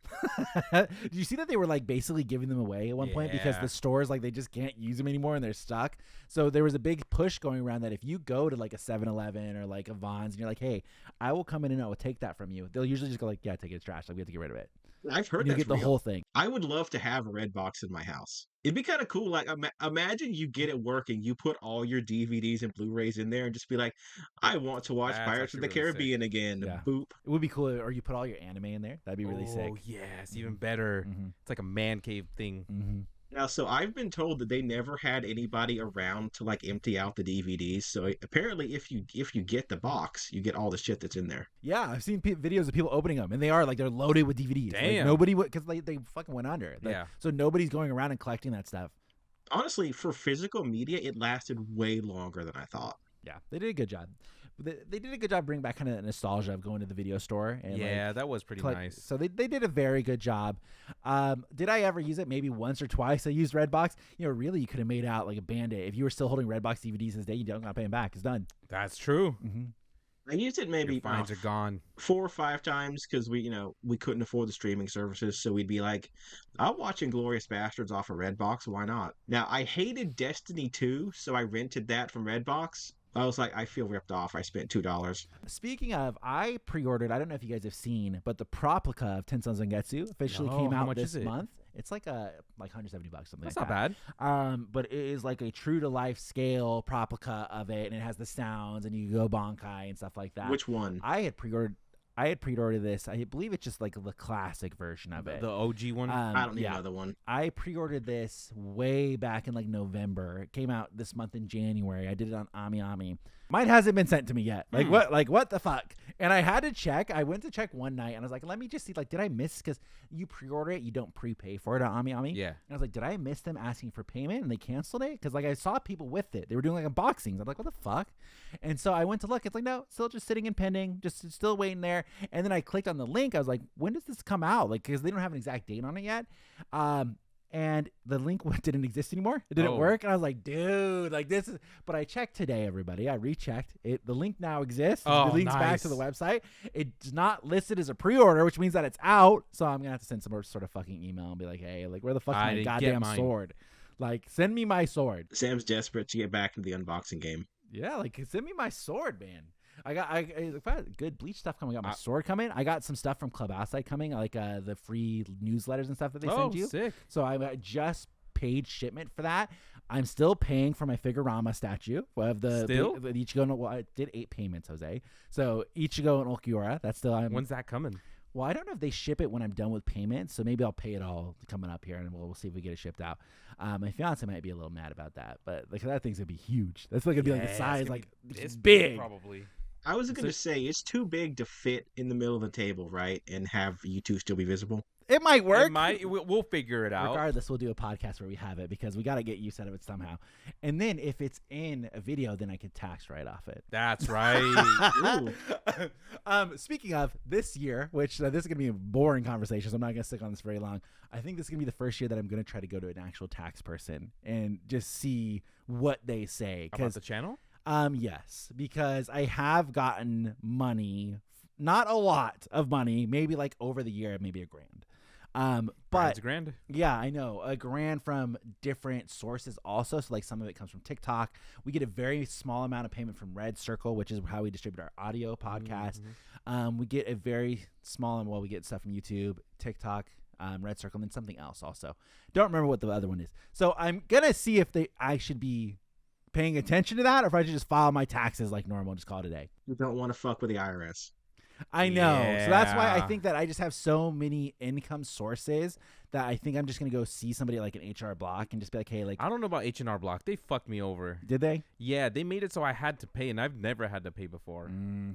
Did you see that they were like basically giving them away at one point because Yeah. the stores like they just can't use them anymore and they're stuck? So there was a big push going around that if you go to like a 7-Eleven or like a Vons and you're like, hey, I will come in and I will take that from you. They'll usually just go like, yeah, take it, it's trash. Like we have to get rid of it. I've heard You that's get the real. whole thing. I would love to have a red box in my house. It'd be kind of cool. Like, imagine you get it working. You put all your DVDs and Blu-rays in there and just be like, I want to watch That's Pirates of the actually really sick. Caribbean again. Yeah. Boop. It would be cool, or you put all your anime in there. That'd be really sick. Oh yes, even better. Mhm. It's like a man cave thing. Mm-hmm. Now, so I've been told that they never had anybody around to like empty out the DVDs. So apparently, if you get the box, you get all the shit that's in there. Yeah, I've seen videos of people opening them, and they are like they're loaded with DVDs. Like, Damn. nobody would because they fucking went under. Like, Yeah. So nobody's going around and collecting that stuff. Honestly, for physical media, it lasted way longer than I thought. Yeah, they did a good job. They did a good job bringing back kind of nostalgia of going to the video store. And Yeah, that was pretty nice. So they did a very good job. Did I ever use it? Maybe once or twice. I used Redbox. Really, you could have made out like a Band-Aid. If you were still holding Redbox DVDs this day, you don't got to pay them back. It's done. That's true. Mm-hmm. I used it maybe Your fines are gone. 4 or 5 times because we couldn't afford the streaming services, so we'd be like, I'm watching Glorious Bastards off of Redbox, why not? Now, I hated Destiny 2, so I rented that from Redbox. I was like, I feel ripped off. I spent $2. Speaking of, I pre-ordered, I don't know if you guys have seen, but the Proplica of Tensa Zangetsu officially No, came how out much this is it? month. It's like $170, something That's like not that. bad. But it is like a true to life scale Proplica of it, and it has the sounds, and you can go Bankai and stuff like that. Which one? I had pre-ordered this. I believe it's just like the classic version of it. The OG one. I don't need yeah. another one. I pre-ordered this way back in like November. It came out this month in January. I did it on AmiAmi. Mine hasn't been sent to me yet. Like what? Like what the fuck? And I had to check. I went to check one night, and I was like, "Let me just see. Like, did I miss? Because you pre-order it, you don't prepay for it on AmiAmi." Yeah. And I was like, "Did I miss them asking for payment and they canceled it?" Because like I saw people with it. They were doing like unboxings. I'm like, "What the fuck?" And so I went to look. It's like, no, still just sitting and pending, just still waiting there. And then I clicked on the link. I was like, "When does this come out?" Like, because they don't have an exact date on it yet. And the link didn't exist anymore. It didn't work. And I was like, dude, like this is, but I checked today, everybody. I rechecked it. The link now exists. Oh, the link's back nice. to the website. It's not listed as a pre-order, which means that it's out. So I'm going to have to send some sort of fucking email and be like, hey, like where the fuck's I my didn't get goddamn mine. sword? Like send me my sword. Sam's desperate to get back into the unboxing game. Yeah, like send me my sword, man. I got good Bleach stuff coming. I got my sword coming. I got some stuff from Club coming, like the free newsletters and stuff that they send you. Sick. So I just paid shipment for that. I'm still paying for my Figurama statue of the Ichigo. Well, I did 8 payments, Jose. So Ichigo and Ulquiorra. That's still. When's that coming? Well, I don't know if they ship it when I'm done with payments, so maybe I'll pay it all coming up here, and we'll see if we get it shipped out. My fiance might be a little mad about that, but like that thing's gonna be huge. That's like gonna be like the size, like it's big. Probably. I was going to say, it's too big to fit in the middle of the table, right? And have you two still be visible. It might work. It might. We'll figure it out. Regardless, we'll do a podcast where we have it because we got to get use out of it somehow. And then if it's in a video, then I could tax right off it. That's right. Speaking of this year, which this is going to be a boring conversation, so I'm not going to stick on this very long. I think this is going to be the first year that I'm going to try to go to an actual tax person and just see what they say. About the channel? Yes, because I have gotten money, not a lot of money, maybe like over the year, maybe $1,000. But it's $1,000. Yeah, I know, $1,000 from different sources also. So like some of it comes from TikTok. We get a very small amount of payment from Red Circle, which is how we distribute our audio podcast. We get a very small, and we get stuff from YouTube, TikTok, Red Circle, and then something else also. Don't remember what the other one is. So I'm gonna see if I should be paying attention to that, or if I should just file my taxes like normal and just call it a day. You don't want to fuck with the IRS. I know. Yeah. So that's why I think that I just have so many income sources that I think I'm just going to go see somebody at like an HR Block and just be like, hey, like. I don't know about H&R Block. They fucked me over. Did they? Yeah, they made it so I had to pay, and I've never had to pay before.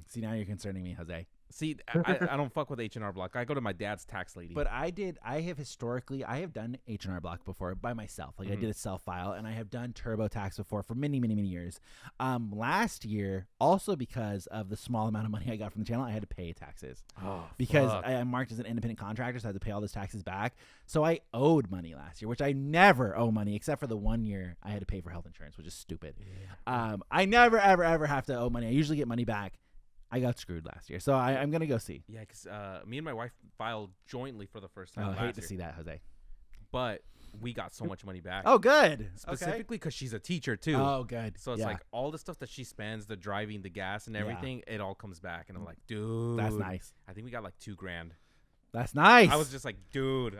See, now you're concerning me, Jose. See, I don't fuck with H&R Block. I go to my dad's tax lady. But I have done H&R Block before by myself. Like I did a self-file, and I have done TurboTax before for many, many, many years. Last year, also because of the small amount of money I got from the channel, I had to pay taxes. Because I'm marked as an independent contractor, so I had to pay all those taxes back. So I owed money last year, which I never owe money, except for the 1 year I had to pay for health insurance, which is stupid. Yeah. I never, ever, ever have to owe money. I usually get money back. I got screwed last year, so I'm going to go see. Yeah, because me and my wife filed jointly for the first time last year. I hate to see that, Jose. But we got so much money back. Oh, good. Specifically because she's a teacher, too. Oh, good. So it's like all the stuff that she spends, the driving, the gas, and everything, it all comes back. And I'm like, dude. That's nice. I think we got like $2,000. That's nice. I was just like, dude,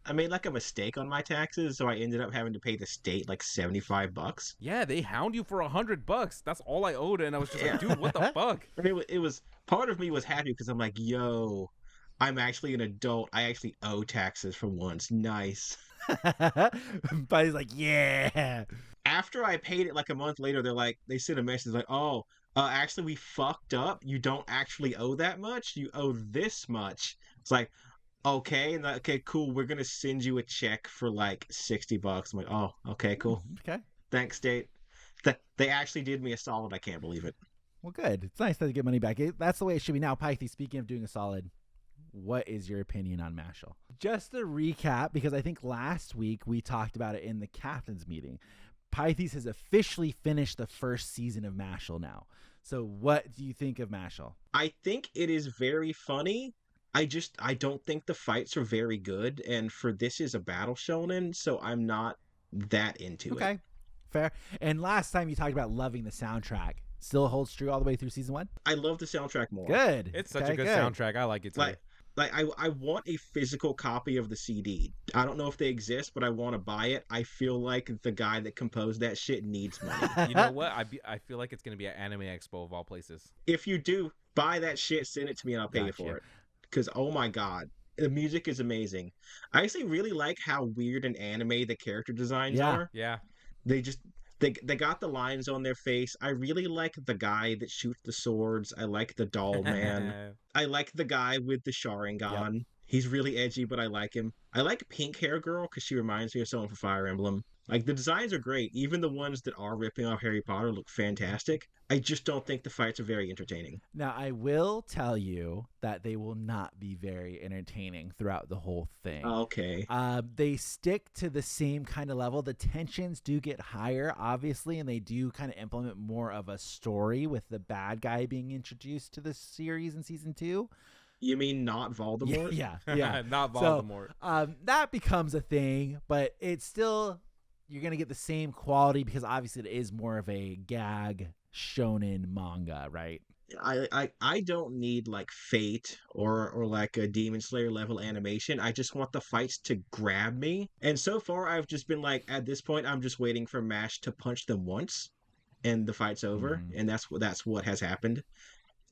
I made like a mistake on my taxes, so I ended up having to pay the state like $75. Yeah, they hound you for $100. That's all I owed, and I was just like, dude, what the fuck? I mean, it was part of me was happy because I'm like, yo, I'm actually an adult. I actually owe taxes for once. Nice. But he's like, yeah. After I paid it like a month later, they sent a message like, oh, actually we fucked up. You don't actually owe that much. You owe this much. It's like, okay, and okay, cool. We're gonna send you a check for like $60. I'm like, oh, okay, cool. Okay, thanks, state. They actually did me a solid. I can't believe it. Well, good. It's nice to get money back. That's the way it should be now. Pythe, speaking of doing a solid, what is your opinion on Mashle? Just a recap, because I think last week we talked about it in the captain's meeting. Pythes has officially finished the first season of Mashle now. So what do you think of Mashle? I think it is very funny. I don't think the fights are very good, and for this is a battle shonen, so I'm not that into it. Okay, fair. And last time you talked about loving the soundtrack. Still holds true all the way through season 1? I love the soundtrack more. Good. It's such a good soundtrack. I like it too. I want a physical copy of the CD. I don't know if they exist, but I want to buy it. I feel like the guy that composed that shit needs money. You know what? I feel like it's going to be at Anime Expo of all places. If you do, buy that shit, send it to me, and I'll pay you for it. Because, oh my god, the music is amazing. I actually really like how weird and anime the character designs are. Yeah. They got the lines on their face. I really like the guy that shoots the swords. I like the doll man. I like the guy with the Sharingan. Yep. He's really edgy, but I like him. I like Pink Hair Girl because she reminds me of someone from Fire Emblem. Like, the designs are great. Even the ones that are ripping off Harry Potter look fantastic. I just don't think the fights are very entertaining. Now, I will tell you that they will not be very entertaining throughout the whole thing. Okay. They stick to the same kind of level. The tensions do get higher, obviously, and they do kind of implement more of a story with the bad guy being introduced to the series in season 2. You mean not Voldemort? Yeah. Not Voldemort. So, that becomes a thing, but it's still... You're going to get the same quality because obviously it is more of a gag shonen manga, right? I don't need like Fate or like a Demon Slayer level animation. I just want the fights to grab me. And so far I've just been like, at this point I'm just waiting for Mash to punch them once and the fight's over. Mhm. And that's what has happened.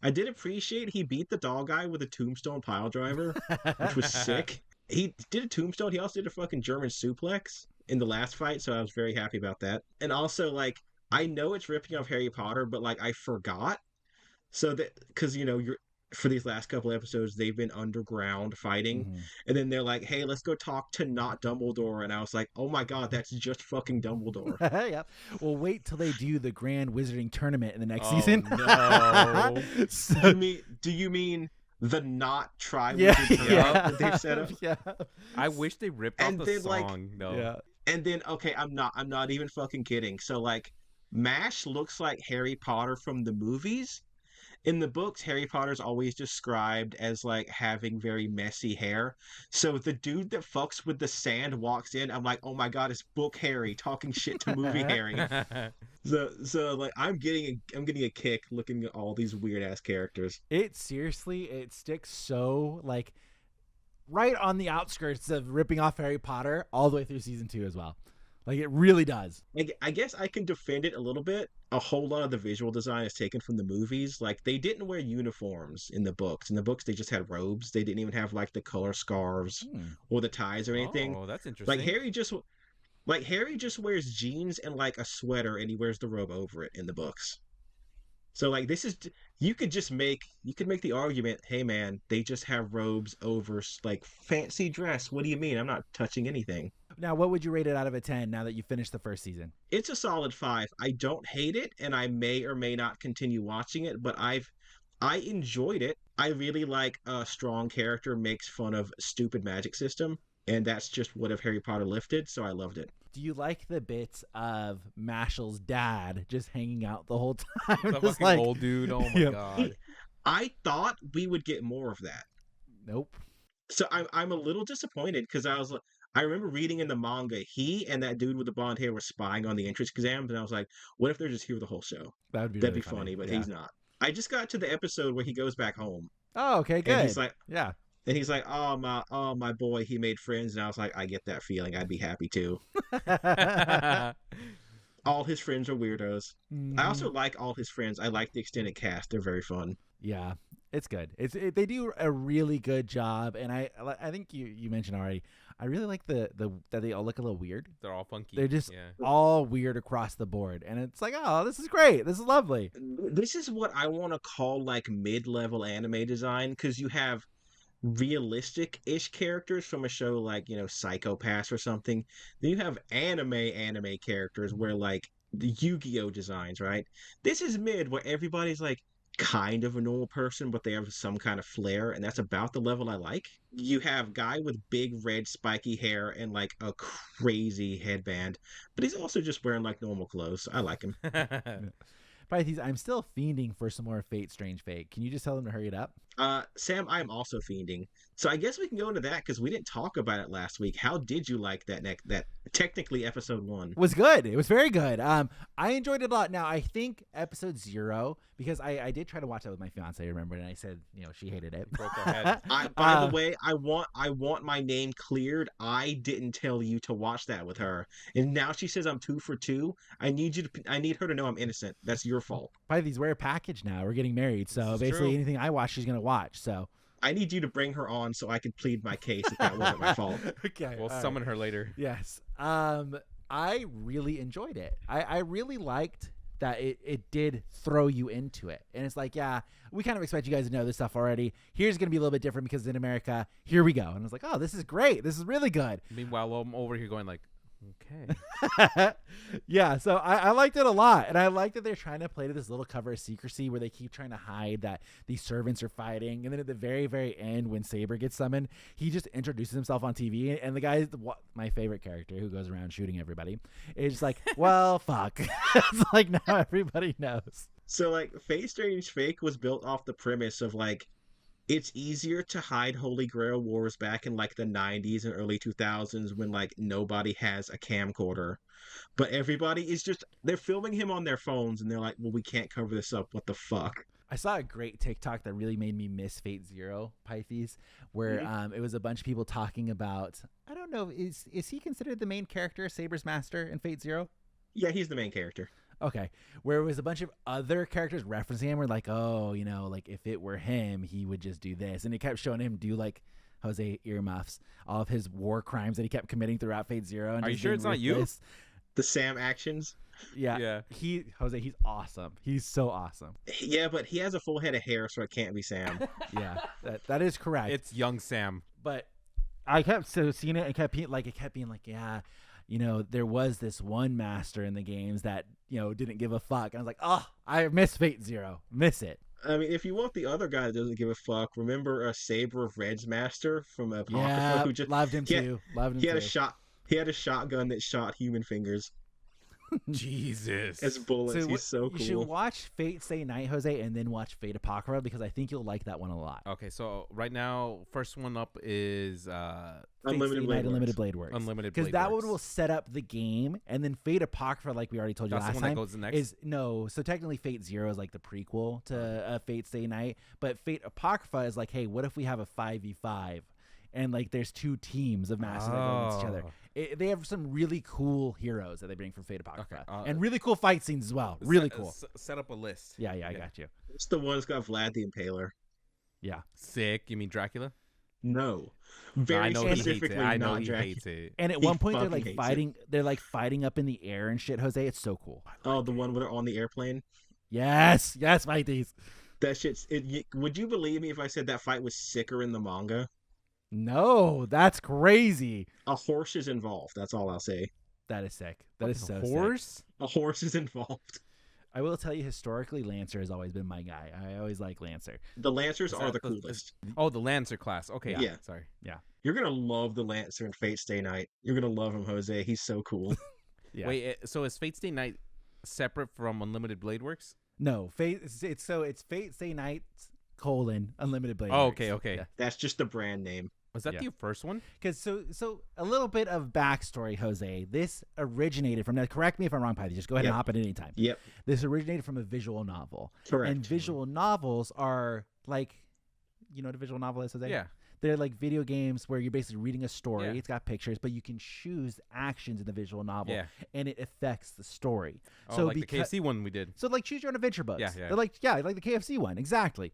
I did appreciate he beat the doll guy with a tombstone pile driver, which was sick. He did a tombstone. He also did a fucking German suplex in the last fight, so I was very happy about that. And also, like, I know it's ripping off Harry Potter, but like I forgot. So that because you're for these last couple episodes they've been underground fighting, Mhm. and then they're like, "Hey, let's go talk to not Dumbledore," and I was like, "Oh my god, that's just fucking Dumbledore." Yeah. Well, wait till they do the Grand Wizarding Tournament in the next Oh, season. no. So, Do you mean the not yeah, Triwizard Tournament yeah, that they've set up? yeah, I wish they ripped off And the then, like, song. No. yeah. And then, okay, I'm not even fucking kidding. So like, Mash looks like Harry Potter from the movies. In the books, Harry Potter's always described as like having very messy hair. So the dude that fucks with the sand walks in. I'm like, oh my god, it's Book Harry talking shit to movie Harry. So like, I'm getting a kick looking at all these weird ass characters. It seriously, it sticks so like right on the outskirts of ripping off Harry Potter all the way through season 2 as well. Like it really does. I guess I can defend it a little bit. A whole lot of the visual design is taken from the movies. Like they didn't wear uniforms in the books. In the books, they just had robes. They didn't even have like the color scarves or the ties or anything. Oh, that's Like interesting. Harry just wears jeans and like a sweater, and he wears the robe over it in the books. So like this is you could make the argument, hey man, they just have robes over like fancy dress. What do you mean? I'm not touching anything. Now, what would you rate it out of a 10 now that you finished the first season? It's a solid 5. I don't hate it, and I may or may not continue watching it, but I enjoyed it. I really like a strong character makes fun of stupid magic system, and that's just what if Harry Potter lifted, so I loved it. Do you like the bits of Mashel's dad just hanging out the whole time? The Just fucking like, old dude. Oh my Yeah. god. I thought we would get more of that. nope. So I'm a little disappointed because I remember reading in the manga he and that dude with the blonde hair were spying on the entrance exams, and I was like, what if they're just here the whole show? That would be That'd really be funny, but yeah. he's not. I just got to the episode where he goes back home, Oh, okay, good. and he's like, yeah. oh my boy, he made friends, and I was like, I get that feeling. I'd be happy too. All his friends are weirdos. I also like all his friends. I like the extended cast. They're very fun. Yeah, it's good. They do a really good job, and I think you mentioned already. I really like the that they all look a little weird. They're all funky. They're just yeah. all weird across the board, and it's like, oh, this is great. This is lovely. This is what I want to call like mid-level anime design, because you have realistic-ish characters from a show like Psycho-Pass or something. Then you have anime characters where like the Yu-Gi-Oh designs, right? This is mid where everybody's like kind of a normal person, but they have some kind of flair, and that's about the level I like. You have guy with big red spiky hair and like a crazy headband, but he's also just wearing like normal clothes. I like him. Pythes, I'm still fiending for some more Fate Strange Fate. Can you just tell them to hurry it up? Sam, I'm also fiending. So I guess we can go into that because we didn't talk about it last week. How did you like that technically episode 1? It was good. It was very good. I enjoyed it a lot. Now I think episode 0, because I did try to watch that with my fiance, I remember, and I said she hated it. Broke her head. By the way, I want my name cleared. I didn't tell you to watch that with her, and now she says I'm 2 for 2. I need her to know I'm innocent. That's your fault. Pythes, we're a package now. We're getting married, so This is basically true. anything I watch, she's gonna watch. So I need you to bring her on so I can plead my case if that wasn't my fault. okay, We'll all summon her later. Yes. I really enjoyed it. I really liked that it did throw you into it. And it's like, yeah, we kind of expect you guys to know this stuff already. Here's going to be a little bit different because it's in America. Here we go. And I was like, oh, this is great. This is really good. Meanwhile, I'm over here going like, okay. Yeah, so I liked it a lot. And I like that they're trying to play to this little cover of secrecy where they keep trying to hide that these servants are fighting. And then at the very, very end, when Saber gets summoned, he just introduces himself on TV. And the guy's my favorite character who goes around shooting everybody. Is just like, well, fuck. It's like now everybody knows. So like Fate Strange Fake was built off the premise of like it's easier to hide Holy Grail Wars back in like the 90s and early 2000s when like nobody has a camcorder, but everybody is just they're filming him on their phones and they're like, well, we can't cover this up. What the fuck? I saw a great TikTok that really made me miss Fate Zero, Pithes, where it was a bunch of people talking about, I don't know, is he considered the main character, Saber's master in Fate Zero? Yeah, he's the main character. Okay, where it was a bunch of other characters referencing him, were like, oh, you know, like if it were him, he would just do this, and it kept showing him do like Jose earmuffs, all of his war crimes that he kept committing throughout Fate Zero. And are you sure it's not you? The Sam actions. Yeah. He's awesome. He's so awesome. Yeah, but he has a full head of hair, so it can't be Sam. Yeah, that is correct. It's young Sam. But I kept seeing it and kept being like, yeah, you know, there was this one master in the games that, you know, didn't give a fuck. And I was like, oh, I miss Fate Zero. Miss it. I mean, if you want the other guy that doesn't give a fuck, remember Saber of Red's master from Apocrypha? Yeah, who just loved him too. He had a shotgun that shot human fingers. Jesus. As bullets. He's so cool. You should watch Fate Stay Night, Jose, and then watch Fate Apocrypha, because I think you'll like that one a lot. Okay, so right now, first one up is Unlimited Blade Works. Because that one will set up the game, and then Fate Apocrypha, like we already told you last time, the one that goes next? so technically Fate Zero is like the prequel to Fate Stay Night, but Fate Apocrypha is like, hey, what if we have a 5v5? And like there's two teams of masters that go against each other. They have some really cool heroes that they bring from Fate Apocrypha. And really cool fight scenes as well. Really cool. Set up a list. Yeah, I got you. It's the one that's got Vlad the Impaler. Yeah. Sick. You mean Dracula? No. Very specifically I know not he Dracula. hates it. And at one point they're like fighting up in the air and shit, Jose. It's so cool. Oh, the one where they're on the airplane? Yes, Mighties. That shit's... would you believe me if I said that fight was sicker in the manga? No, that's crazy. A horse is involved. That's all I'll say. That is sick. That is so horse? Sick. A horse is involved. I will tell you, historically, Lancer has always been my guy. I always like Lancer. The Lancers are the coolest. Oh, the Lancer class. Okay, yeah. Sorry. Yeah. You're going to love the Lancer in Fate Stay Night. You're going to love him, Jose. He's so cool. Yeah. Wait, so is Fate Stay Night separate from Unlimited Blade Works? No, it's Fate Stay Night, Unlimited Blade Works. Oh, okay. Yeah. That's just the brand name. Was that the first one? Because so a little bit of backstory, Jose. This originated from, now correct me if I'm wrong, Python. Just go ahead and hop in at any time. Yep. This originated from a visual novel. Correct. And visual novels are like, you know what a visual novel is, Jose? Yeah. They're like video games where you're basically reading a story. Yeah. It's got pictures, but you can choose actions in the visual novel, Yeah. and it affects the story. Oh, so like the KFC one we did. So like choose your own adventure books. Yeah. They're like the KFC one, exactly.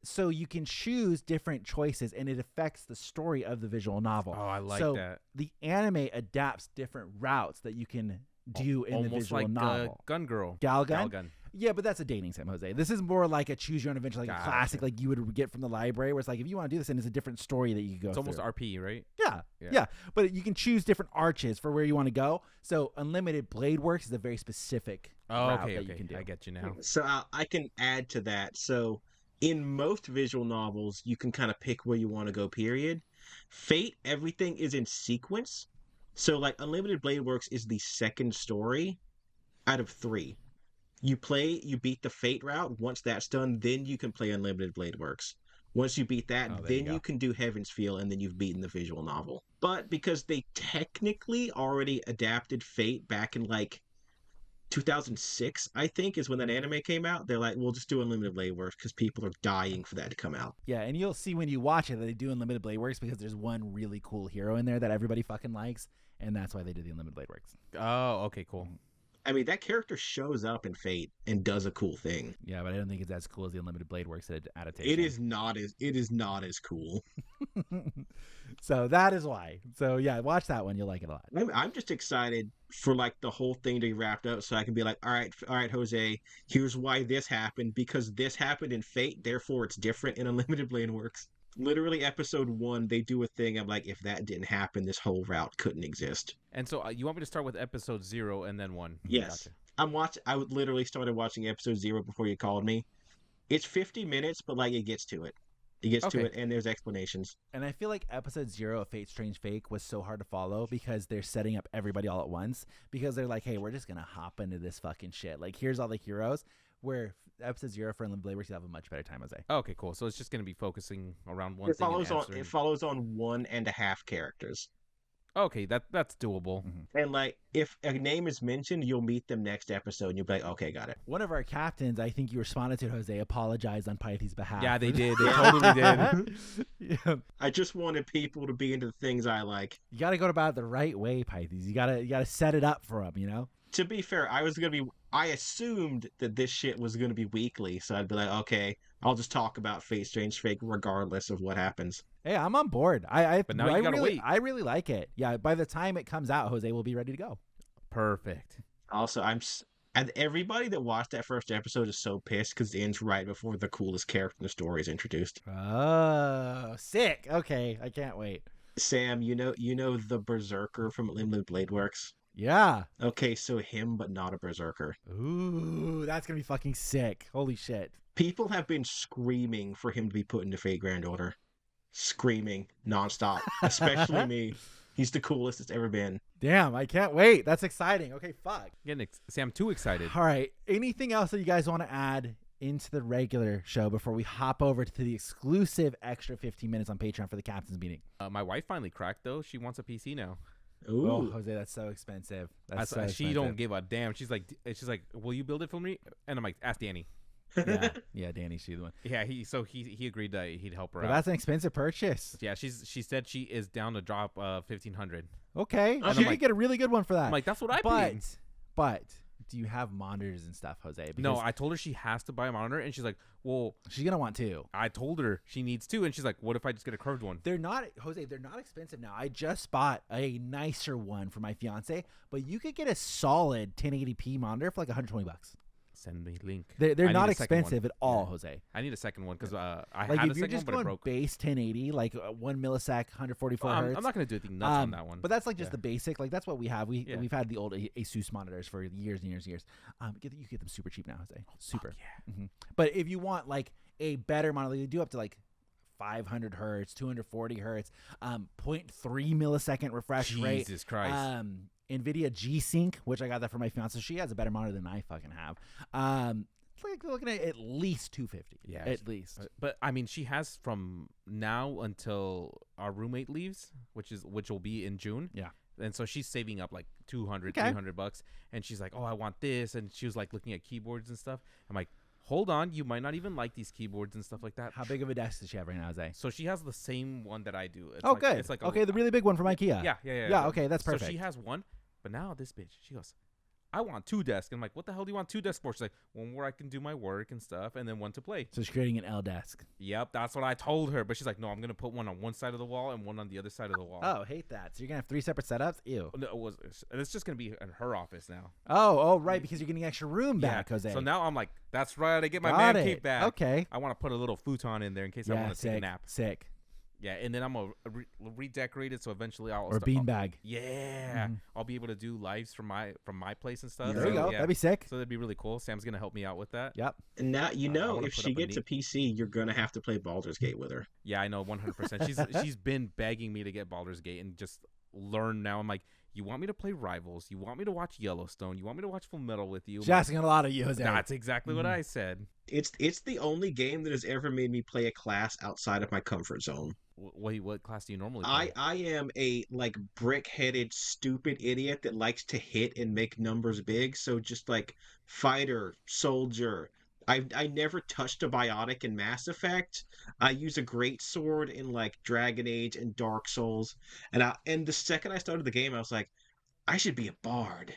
So you can choose different choices, and it affects the story of the visual novel. Oh, I like so that. The anime adapts different routes that you can do in the visual novel. Almost like Gun Girl. Galgun? Yeah, but that's a dating sim, Jose. This is more like a choose your own adventure, like a classic, like you would get from the library, where it's like, if you want to do this, and it's a different story that you can go through. It's almost RP, right? Yeah. But you can choose different arches for where you want to go. So Unlimited Blade Works is a very specific route that you can do. I get you now. So I can add to that. So in most visual novels, you can kind of pick where you want to go, period. Fate, everything is in sequence. So like Unlimited Blade Works is the second story out of 3. You beat the Fate route. Once that's done, then you can play Unlimited Blade Works. Once you beat that, then you can do Heaven's Feel, and then you've beaten the visual novel. But because they technically already adapted Fate back in like 2006, I think, is when that anime came out, they're like, we'll just do Unlimited Blade Works because people are dying for that to come out. Yeah, and you'll see when you watch it that they do Unlimited Blade Works because there's one really cool hero in there that everybody fucking likes, and that's why they do the Unlimited Blade Works. Oh, okay, cool. I mean, that character shows up in Fate and does a cool thing. Yeah, but I don't think it's as cool as the Unlimited Blade Works adaptation. It is not as cool. So that is why. So yeah, watch that one. You'll like it a lot. I'm just excited for like the whole thing to be wrapped up, so I can be like, all right, Jose, here's why this happened, because this happened in Fate, therefore it's different in Unlimited Blade Works. Literally episode 1, they do a thing. I'm like, if that didn't happen, this whole route couldn't exist. And so you want me to start with episode 0 and then 1? Yes. Gotcha. I literally started watching episode 0 before you called me. It's 50 minutes, but like it gets to it. It gets to it, and there's explanations. And I feel like episode 0 of Fate Strange Fake was so hard to follow because they're setting up everybody all at once. Because they're like, hey, we're just going to hop into this fucking shit. Like, here's all the heroes. Where episode 0 for Unlimited Blade Works, you have a much better time, Jose. Okay, cool. So it's just going to be focusing around one thing. It follows on 1.5 characters. Okay, that's doable. And like, if a name is mentioned, you'll meet them next episode, and you'll be like, okay, got it. One of our captains, I think you responded to, Jose, apologized on Pithes' behalf. Yeah, they did. They totally did. Yeah. I just wanted people to be into the things I like. You got to go about it the right way, Pithes. You gotta set it up for them, To be fair, I assumed that this shit was gonna be weekly, so I'd be like, okay, I'll just talk about Fate Strange Fake regardless of what happens. Hey, I'm on board. But now you gotta wait. I really like it. Yeah, by the time it comes out, Jose will be ready to go. Perfect. Also, and everybody that watched that first episode is so pissed because it ends right before the coolest character in the story is introduced. Oh, sick. Okay, I can't wait. Sam, you know the Berserker from Limblin Blade Works? Yeah. Okay, so him, but not a Berserker. Ooh, that's gonna be fucking sick. Holy shit. People have been screaming for him to be put into Fate Grand Order. Screaming nonstop, especially me. He's the coolest it's ever been. Damn, I can't wait. That's exciting. Okay, fuck. I'm too excited. All right. Anything else that you guys want to add into the regular show before we hop over to the exclusive extra 15 minutes on Patreon for the captain's meeting? My wife finally cracked though. She wants a PC now. Ooh. Oh, Jose, that's so expensive. She don't give a damn. She's like, will you build it for me? And I'm like, ask Danny. Yeah, Danny, she's the one. Yeah, he agreed that he'd help her But out. that's an expensive purchase. Yeah, she said she is down to drop $1,500. Okay, And she I'm could get a really good one for that. I'm like, that's what I but, paid. But do you have monitors and stuff, Jose? Because No, I told her she has to buy a monitor, and she's like, well, she's gonna want two. I told her she needs two, and she's like, what if I just get a curved one? They're not, Jose. They're not expensive now. I just bought a nicer one for my fiance, but you could get a solid 1080p monitor for like $120. Send me link. They're I not need a second expensive one. at all, Yeah. Jose. I need a second one because I Like had if a you're second just one, but it going broke. base 1080, like 1 millisec, 144 hertz. I'm not gonna do anything nuts on that one. But that's like just Yeah. the basic. Like that's what we have. Yeah. We've had the old Asus monitors for years and years and years. You get them super cheap now, Jose. Super. Yeah. But if you want like a better monitor, you do up to like 500 hertz, 240 hertz, 0.3 millisecond refresh rate. Jesus Christ. NVIDIA G-Sync, which I got that for my fiance. She has a better monitor than I fucking have. It's like looking at least 250. Yeah, at least. But I mean, she has from now until our roommate leaves, which will be in June. Yeah. And so she's saving up like $200, Okay. $300, and she's like, "Oh, I want this," and she was like looking at keyboards and stuff. I'm like, "Hold on, you might not even like these keyboards and stuff like that." How big of a desk does she have right now, Jose? So she has the same one that I do. It's Oh, like, good. It's like okay, the really big one from IKEA. Yeah. Yeah, okay, that's perfect. So she has one, but now this bitch, she goes, I want two desks. And I'm like, what the hell do you want two desks for? She's like, one where I can do my work and stuff, and then one to play. So she's creating an L desk. Yep, that's what I told her. But she's like, no, I'm going to put one on one side of the wall and one on the other side of the wall. Oh, hate that. So you're going to have 3 separate setups? Ew. No, it's just going to be in her office now. Oh, right, because you're getting extra room back, Yeah. Jose. So now I'm like, that's right. I get my Got man it. cave back. Okay. I want to put a little futon in there in case I Yeah, want to take a nap. Sick. Yeah, and then I'm going to redecorate it so eventually I'll Or beanbag. Yeah, I'll be able to do lives from my place and stuff. There you go. Yeah. That'd be sick. So that'd be really cool. Sam's gonna help me out with that. Yep. And now I wanna if put she up a gets a neat- PC, you're gonna have to play Baldur's Gate with her. Yeah, I know 100%. She's been begging me to get Baldur's Gate and just learn now. I'm like, you want me to play Rivals? You want me to watch Yellowstone? You want me to watch Full Metal with you? She's asking a lot of you, Jose. That's exactly what I said. It's the only game that has ever made me play a class outside of my comfort zone. Wait, what class do you normally play? I am a like brick-headed stupid idiot that likes to hit and make numbers big. So just like fighter, soldier. I never touched a biotic in Mass Effect. I use a great sword in like Dragon Age and Dark Souls. And the second I started the game, I was like, I should be a bard.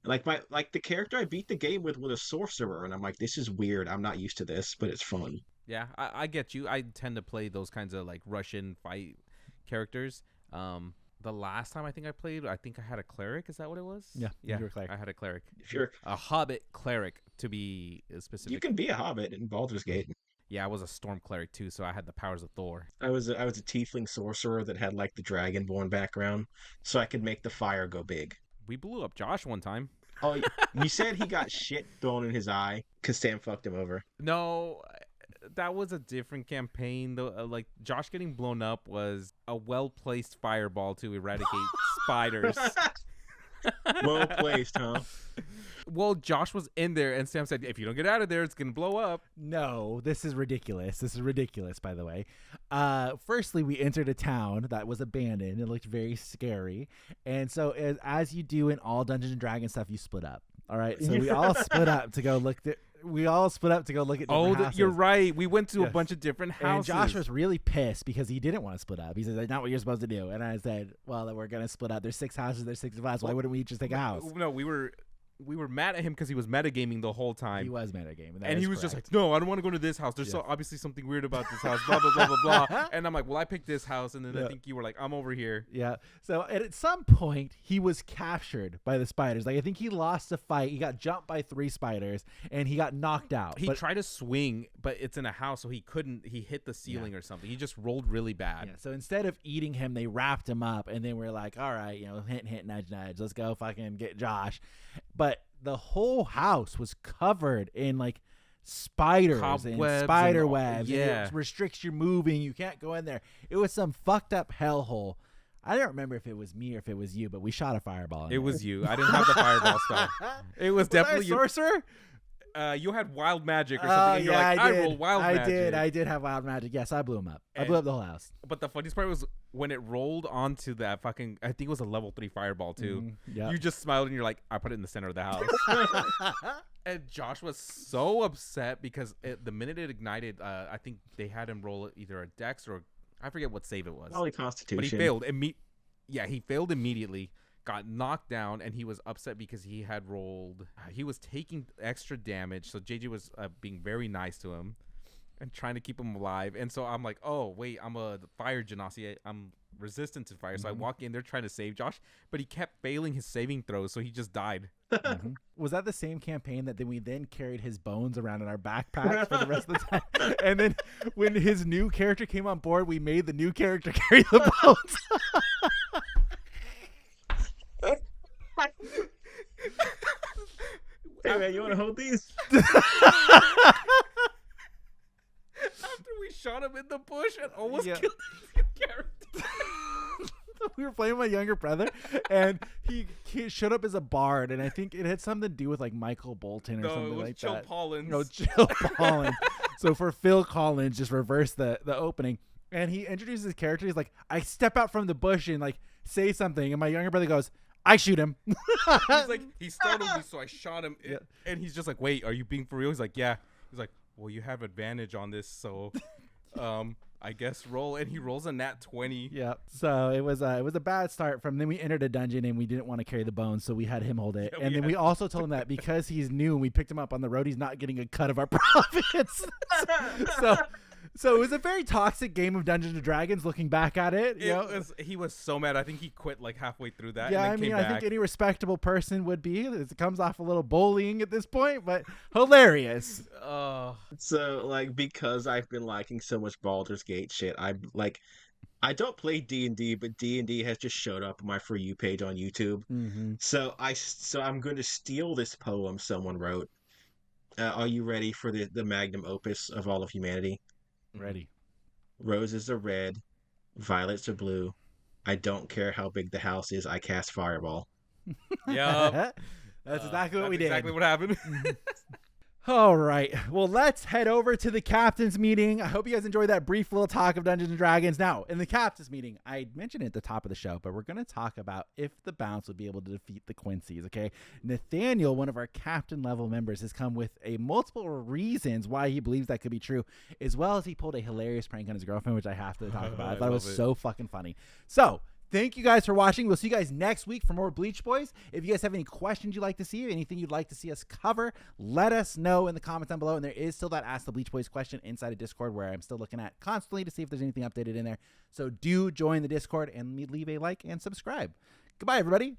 Like the character I beat the game with was a sorcerer, and I'm like, this is weird. I'm not used to this, but it's fun. Yeah, I get you. I tend to play those kinds of like Russian fight characters. The last time I think I had a cleric. Is that what it was? Yeah, yeah. you were a cleric. I had a cleric. If you're A hobbit cleric, to be specific. you can be a hobbit in Baldur's Gate. Yeah, I was a storm cleric too, so I had the powers of Thor. I was a tiefling sorcerer that had like the dragonborn background, so I could make the fire go big. We blew up Josh one time. Oh, you said he got shit thrown in his eye because Sam fucked him over. No, that was a different campaign. Though, like Josh getting blown up was a well-placed fireball to eradicate spiders. Well placed, huh? Well, Josh was in there, and Sam said, if you don't get out of there, it's going to blow up. No, this is ridiculous. This is ridiculous, by the way. Firstly, we entered a town that was abandoned. It looked very scary. And so as you do in all Dungeons & Dragons stuff, you split up. All right? So we all split up to go look at different houses. You're right. We went to a bunch of different houses. And Josh was really pissed because he didn't want to split up. He said, that's not what you're supposed to do. And I said, well, we're going to split up. There's 6 houses. There's 6 of us. Why wouldn't we just take a house? No, we were mad at him because he was metagaming the whole time. He was metagaming. And he was just like, no, I don't want to go to this house. There's so obviously something weird about this house, blah, blah, blah, blah, blah. And I'm like, well, I picked this house. And then I think you were like, I'm over here. Yeah. So at some point, he was captured by the spiders. Like, I think he lost a fight. He got jumped by 3 spiders, and he got knocked out. He tried to swing, but it's in a house, so he couldn't. He hit the ceiling or something. He just rolled really bad. Yeah. So instead of eating him, they wrapped him up, and then we're like, all right, hint, nudge, nudge. Let's go fucking get Josh. But the whole house was covered in like spiders and spider webs. Yeah. And it restricts your moving. You can't go in there. It was some fucked up hellhole. I don't remember if it was me or if it was you, but we shot a fireball. It was you. I didn't have the fireball spell. It was definitely you. Sorcerer? You had wild magic or something. And you're like, I rolled wild magic. I did have wild magic. Yes, I blew him up. I blew up the whole house. But the funniest part was when it rolled onto that fucking, I think it was a level 3 fireball too. Yep. You just smiled and you're like, I put it in the center of the house. And Josh was so upset because the minute it ignited, I think they had him roll either a dex or I forget what save it was. Probably Constitution. But he failed. He failed immediately. Got knocked down, and he was upset because he had rolled. He was taking extra damage, so JJ was being very nice to him and trying to keep him alive. And so I'm like, oh wait, I'm a fire genasi. I'm resistant to fire, so I walk in there trying to save Josh, but he kept failing his saving throws, so he just died. Was that the same campaign that we carried his bones around in our backpack for the rest of the time? And then when his new character came on board, we made the new character carry the bones. Hey man, you want to hold these? After we shot him in the bush and almost killed his character. We were playing with my younger brother, and he showed up as a bard, and I think it had something to do with like Michael Bolton or something like Chill that. Pollins. No, Chill Pollins. So for Phil Collins, just reverse the opening, and he introduces his character. He's like, I step out from the bush and like say something, and my younger brother goes, I shoot him. He's like, he startled me, so I shot him. Yeah. And he's just like, wait, are you being for real? He's like, yeah. He's like, well, you have advantage on this, so I guess roll. And he rolls a nat 20. Yeah. So it was a bad start. Then we entered a dungeon and we didn't want to carry the bones, so we had him hold it. And then we also told him that because he's new and we picked him up on the road, he's not getting a cut of our profits. So it was a very toxic game of Dungeons & Dragons looking back at it. He was so mad. I think he quit like halfway through that. Yeah, and then I think any respectable person would be. It comes off a little bullying at this point, but hilarious. So, like, because I've been liking so much Baldur's Gate shit, I'm like, I don't play D&D, but D&D has just showed up on my For You page on YouTube. Mm-hmm. So I'm going to steal this poem someone wrote. Are you ready for the Magnum Opus of all of humanity? Ready. Roses are red, violets are blue. I don't care how big the house is. I cast fireball. Yeah, that's exactly what we did. Exactly what happened. All right. Well, let's head over to the captain's meeting. I hope you guys enjoyed that brief little talk of Dungeons & Dragons. Now, in the captain's meeting, I mentioned it at the top of the show, but we're going to talk about if the Bounce would be able to defeat the Quincy's, okay? Nathaniel, one of our captain level members, has come with multiple reasons why he believes that could be true, as well as he pulled a hilarious prank on his girlfriend, which I have to talk about. I thought it was so fucking funny. So, thank you guys for watching. We'll see you guys next week for more Bleach Boys. If you guys have any questions you'd like to see, anything you'd like to see us cover, let us know in the comments down below. And there is still that Ask the Bleach Boys question inside of Discord where I'm still looking at constantly to see if there's anything updated in there. So do join the Discord and leave a like and subscribe. Goodbye, everybody.